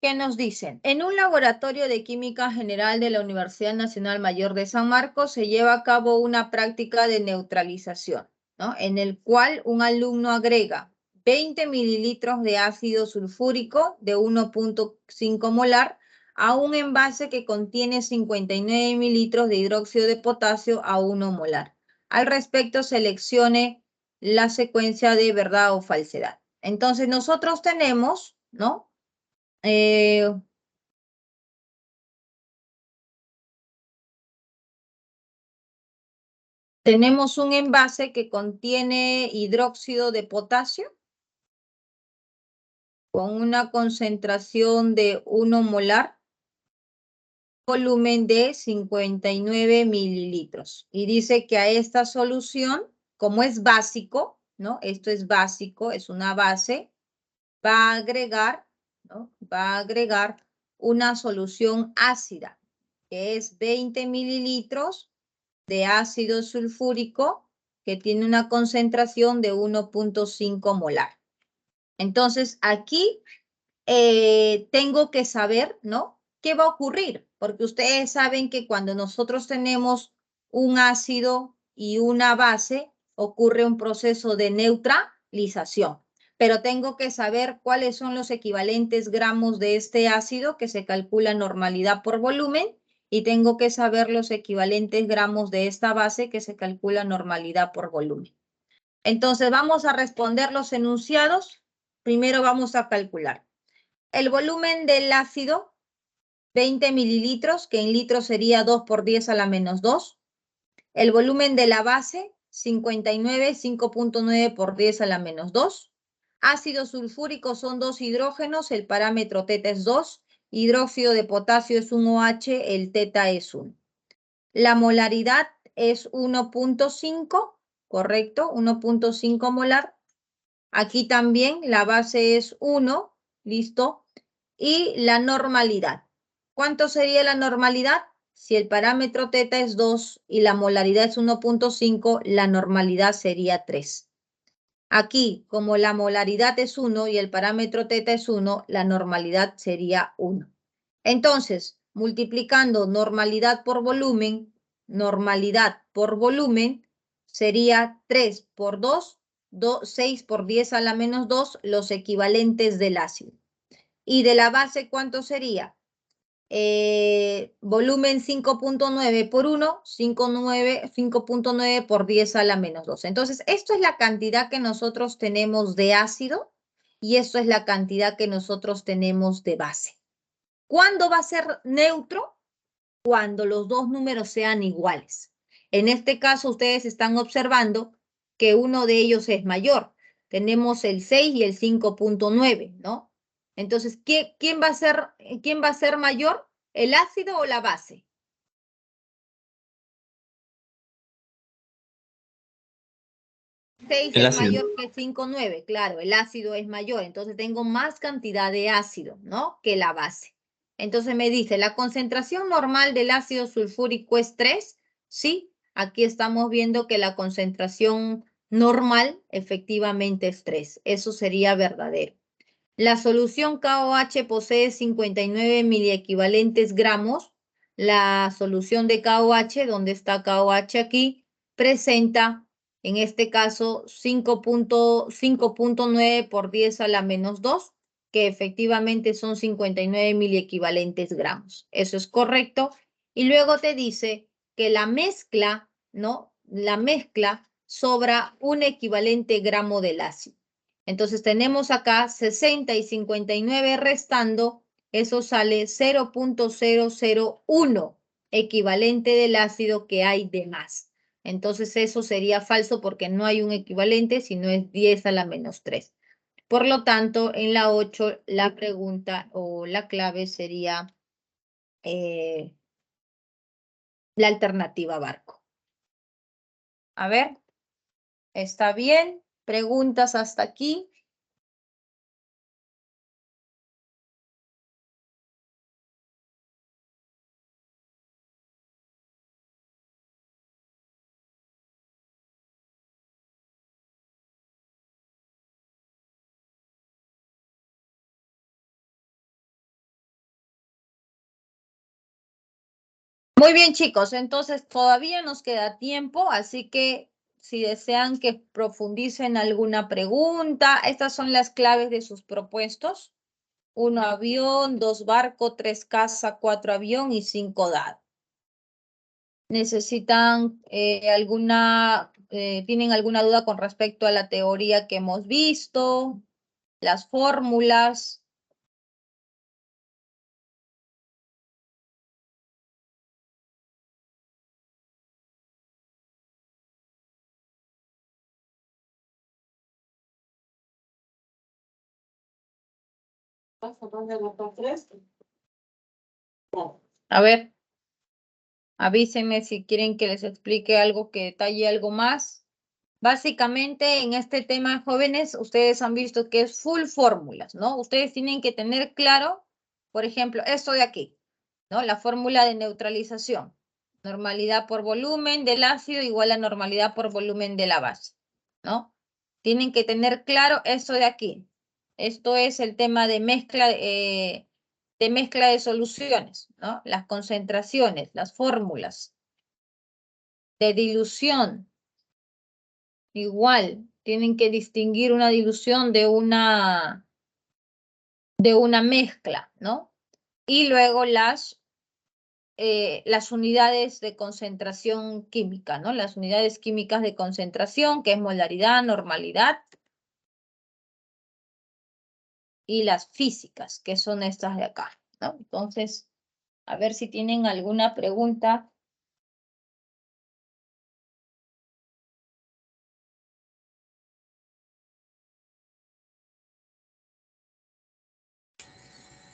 ¿Qué nos dicen? En un laboratorio de química general de la Universidad Nacional Mayor de San Marcos se lleva a cabo una práctica de neutralización, ¿no? En el cual un alumno agrega 20 mililitros de ácido sulfúrico de 1.5 molar a un envase que contiene 59 mililitros de hidróxido de potasio a 1 molar. Al respecto, seleccione la secuencia de verdad o falsedad. Entonces, nosotros tenemos, ¿no? Tenemos un envase que contiene hidróxido de potasio con una concentración de 1 molar, volumen de 59 mililitros. Y dice que a esta solución, como es básico, ¿no? Esto es básico, es una base, va a agregar, ¿no? Va a agregar una solución ácida, que es 20 mililitros de ácido sulfúrico que tiene una concentración de 1.5 molar. Entonces, aquí tengo que saber, ¿no? ¿Qué va a ocurrir? Porque ustedes saben que cuando nosotros tenemos un ácido y una base, ocurre un proceso de neutralización. Pero tengo que saber cuáles son los equivalentes gramos de este ácido que se calcula normalidad por volumen y tengo que saber los equivalentes gramos de esta base que se calcula normalidad por volumen. Entonces vamos a responder los enunciados. Primero vamos a calcular. El volumen del ácido, 20 mililitros, que en litros sería 2 por 10 a la menos 2. El volumen de la base, 59, 5.9 por 10 a la menos 2. Ácido sulfúrico son 2 hidrógenos, el parámetro teta es 2. Hidróxido de potasio es 1 OH, el teta es 1. La molaridad es 1.5, correcto, 1.5 molar. Aquí también la base es 1, listo. Y la normalidad. ¿Cuánto sería la normalidad? Si el parámetro teta es 2 y la molaridad es 1.5, la normalidad sería 3. Aquí, como la molaridad es 1 y el parámetro teta es 1, la normalidad sería 1. Entonces, multiplicando normalidad por volumen sería 3 por 2, 6 por 10 a la menos 2, los equivalentes del ácido. Y de la base, ¿cuánto sería? Volumen 5.9 por 1, 5.9 por 10 a la menos 2. Entonces, esto es la cantidad que nosotros tenemos de ácido y esto es la cantidad que nosotros tenemos de base. ¿Cuándo va a ser neutro? Cuando los dos números sean iguales. En este caso, ustedes están observando que uno de ellos es mayor. Tenemos el 6 y el 5.9, ¿no? Entonces, ¿quién va a ser mayor? ¿El ácido o la base? El 6 El es ácido. mayor que el 5.9, claro, el ácido es mayor, entonces tengo más cantidad de ácido, ¿no? Que la base. Entonces me dice, ¿la concentración normal del ácido sulfúrico es 3? Sí, aquí estamos viendo que la concentración normal efectivamente es 3. Eso sería verdadero. La solución KOH posee 59 miliequivalentes gramos. La solución de KOH, donde está KOH aquí, presenta, en este caso, 5.9 por 10 a la menos 2, que efectivamente son 59 miliequivalentes gramos. Eso es correcto. Y luego te dice que la mezcla, ¿no? La mezcla sobra un equivalente gramo del ácido. Entonces tenemos acá 60 y 59 restando, eso sale 0.001 equivalente del ácido que hay de más. Entonces eso sería falso porque no hay un equivalente, sino es 10 a la menos 3. Por lo tanto, en la 8 la pregunta o la clave sería la alternativa barco. A ver, ¿está bien? ¿Preguntas hasta aquí? Muy bien, chicos, entonces todavía nos queda tiempo, así que si desean que profundice en alguna pregunta, estas son las claves de sus propuestos. 1 avión, 2 barco, 3 casa, 4 avión y 5 dado. ¿Necesitan tienen alguna duda con respecto a la teoría que hemos visto, las fórmulas? A ver. Avísenme si quieren que les explique algo, que detalle algo más. Básicamente, en este tema, jóvenes, ustedes han visto que es full fórmulas, ¿no? Ustedes tienen que tener claro, por ejemplo, esto de aquí, ¿no? La fórmula de neutralización. Normalidad por volumen del ácido igual a normalidad por volumen de la base, ¿no? Tienen que tener claro esto de aquí. Esto es el tema de mezcla de soluciones, ¿no? Las concentraciones, las fórmulas de dilución. Igual, tienen que distinguir una dilución de una mezcla, ¿no? Y luego las unidades de concentración química, ¿no? Las unidades químicas de concentración, que es molaridad, normalidad, y las físicas, que son estas de acá, ¿no? Entonces, a ver si tienen alguna pregunta.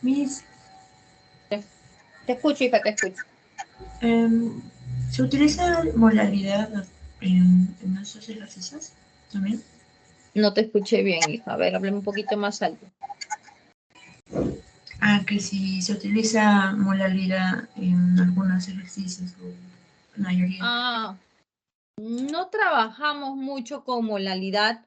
Miss, Te escucho, hija, te escucho. ¿se utiliza molaridad en estos ejercicios también? No te escuché bien, hija. A ver, háblame un poquito más alto. Ah, que si se utiliza molaridad en algunos ejercicios o la mayoría. Ah, no trabajamos mucho con molalidad,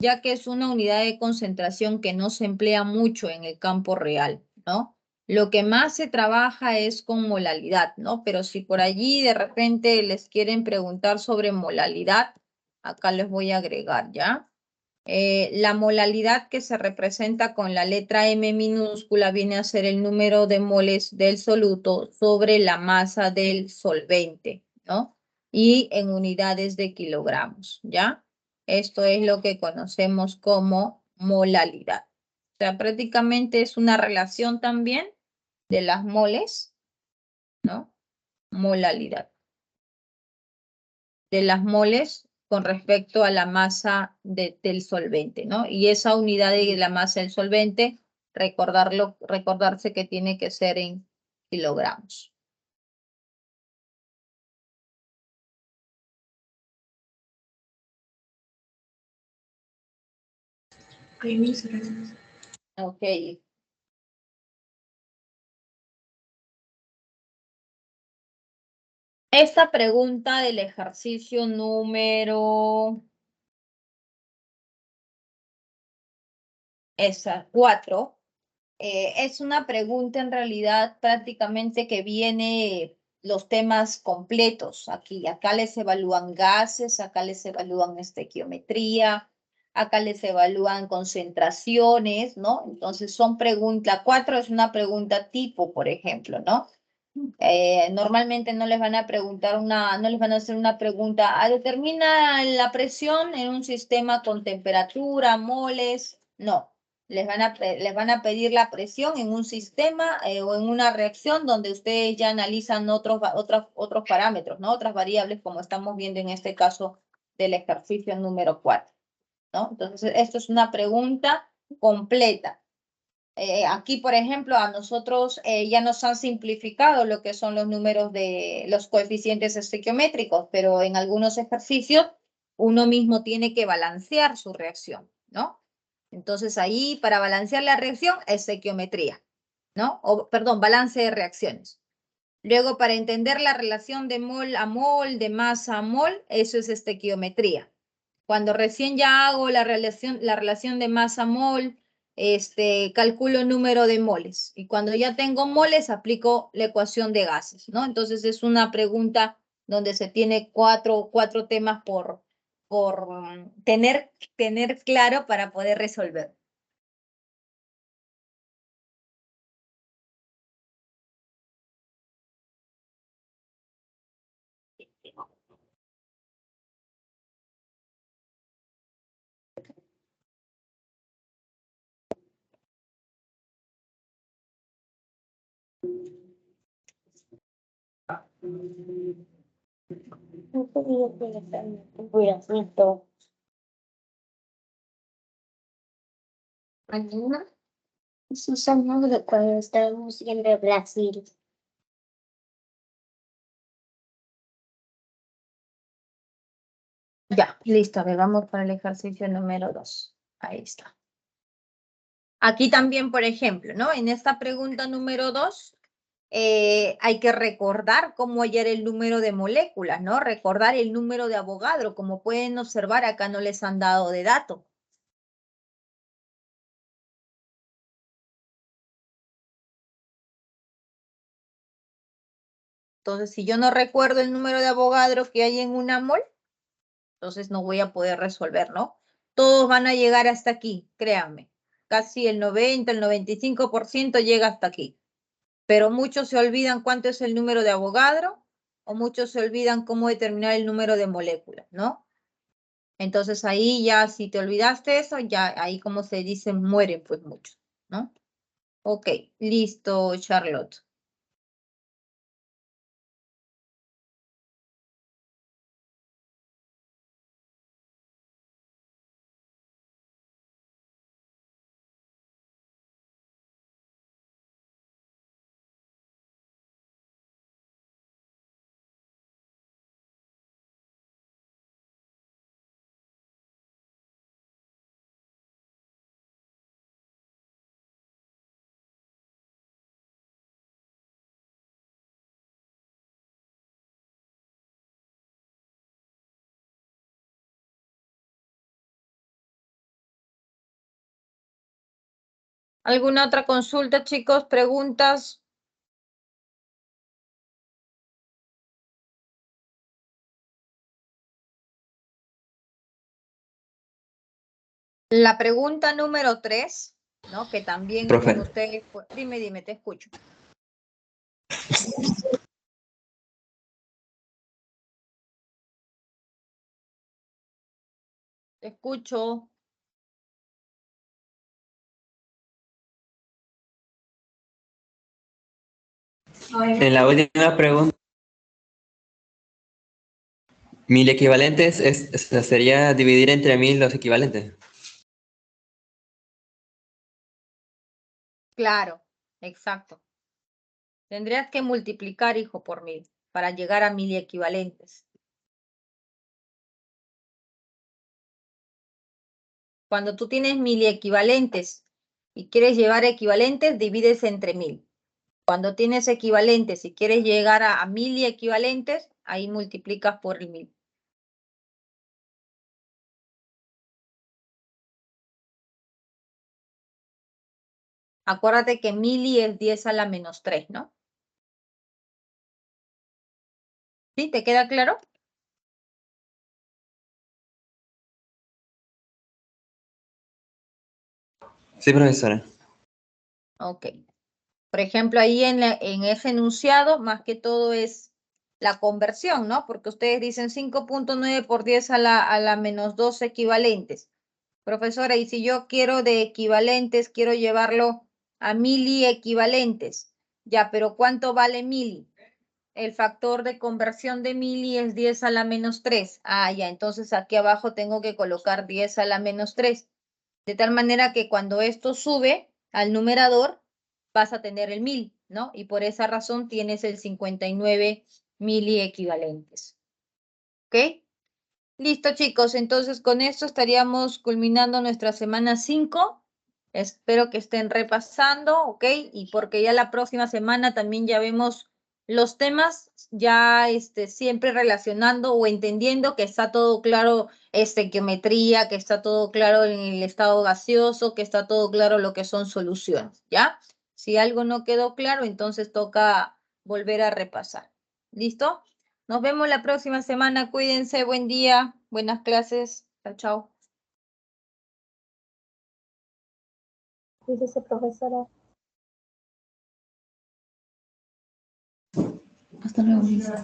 ya que es una unidad de concentración que no se emplea mucho en el campo real, ¿no? Lo que más se trabaja es con molalidad, ¿no? Pero si por allí de repente les quieren preguntar sobre molalidad, acá les voy a agregar, ¿ya? La molalidad que se representa con la letra M minúscula viene a ser el número de moles del soluto sobre la masa del solvente, ¿no? Y en unidades de kilogramos, ¿ya? Esto es lo que conocemos como molalidad. O sea, prácticamente es una relación también de las moles, ¿no? Molalidad. De las moles con respecto a la masa del solvente, ¿no? Y esa unidad de la masa del solvente, recordarse que tiene que ser en kilogramos. Ok, Miss, gracias. Ok. Esta pregunta del ejercicio número 4 es una pregunta en realidad prácticamente que viene los temas completos aquí. Acá les evalúan gases, acá les evalúan estequiometría, acá les evalúan concentraciones, ¿no? Entonces son preguntas, 4 es una pregunta tipo, por ejemplo, ¿no? Normalmente no les van a preguntar no les van a hacer una pregunta, determina la presión en un sistema con temperatura, moles, no. Les van a pedir la presión en un sistema o en una reacción donde ustedes ya analizan otros parámetros, ¿no? Otras variables como estamos viendo en este caso del ejercicio número 4, ¿no? Entonces, esto es una pregunta completa. Aquí, por ejemplo, a nosotros ya nos han simplificado lo que son los números de los coeficientes estequiométricos, pero en algunos ejercicios uno mismo tiene que balancear su reacción, ¿no? Entonces ahí para balancear la reacción, estequiometría, ¿no? O, perdón, balance de reacciones. Luego, para entender la relación de mol a mol, de masa a mol, eso es estequiometría. Cuando recién ya hago la relación de masa mol, calculo el número de moles. Y cuando ya tengo moles, aplico la ecuación de gases, ¿no? Entonces es una pregunta donde se tiene cuatro temas por tener claro para poder resolver. Mañana, esos años de cuando estábamos yendo a Brasil. Ya, listo. A ver, vamos para el ejercicio número 2. Ahí está. Aquí también, por ejemplo, ¿no? En esta pregunta número 2, hay que recordar cómo hallar el número de moléculas, ¿no? Recordar el número de Avogadro. Como pueden observar, acá no les han dado de dato. Entonces, si yo no recuerdo el número de Avogadro que hay en una mol, entonces no voy a poder resolver, ¿no? Todos van a llegar hasta aquí, créanme. Casi el 90, el 95% llega hasta aquí. Pero muchos se olvidan cuánto es el número de Avogadro o muchos se olvidan cómo determinar el número de moléculas, ¿no? Entonces ahí ya, si te olvidaste eso, ya ahí como se dice, mueren pues muchos, ¿no? Ok, listo, Charlotte. ¿Alguna otra consulta, chicos? ¿Preguntas? La pregunta número 3, ¿no? Que también con Profe, ustedes... Dime, te escucho. Te escucho. en la última pregunta, mil equivalentes sería dividir entre 1000 los equivalentes. Claro, exacto. Tendrías que multiplicar, hijo, por 1000 para llegar a 1000 equivalentes. Cuando tú tienes 1000 equivalentes y quieres llevar equivalentes, divides entre 1000. Cuando tienes equivalentes y quieres llegar a 1000 equivalentes, ahí multiplicas por el 1000. Acuérdate que 1000 es 10 a la menos 3, ¿no? ¿Sí? ¿Te queda claro? Sí, profesora. Ok. Por ejemplo, ahí en ese enunciado, más que todo es la conversión, ¿no? Porque ustedes dicen 5.9 por 10 a la menos 2 equivalentes. Profesora, y si yo quiero de equivalentes, quiero llevarlo a 1000 equivalentes. Ya, pero ¿cuánto vale 1000? El factor de conversión de 1000 es 10 a la menos 3. Ah, ya, entonces aquí abajo tengo que colocar 10 a la menos 3. De tal manera que cuando esto sube al numerador, vas a tener el 1000, ¿no? Y por esa razón tienes el 59 mili equivalentes. ¿Ok? Listo, chicos. Entonces, con esto estaríamos culminando nuestra semana 5. Espero que estén repasando, ¿ok? Y porque ya la próxima semana también ya vemos los temas, ya siempre relacionando o entendiendo que está todo claro, geometría, que está todo claro en el estado gaseoso, que está todo claro lo que son soluciones, ¿ya? Si algo no quedó claro, entonces toca volver a repasar. ¿Listo? Nos vemos la próxima semana. Cuídense. Buen día. Buenas clases. Chao, chao. Cuídese, profesora. Hasta luego, Lisa.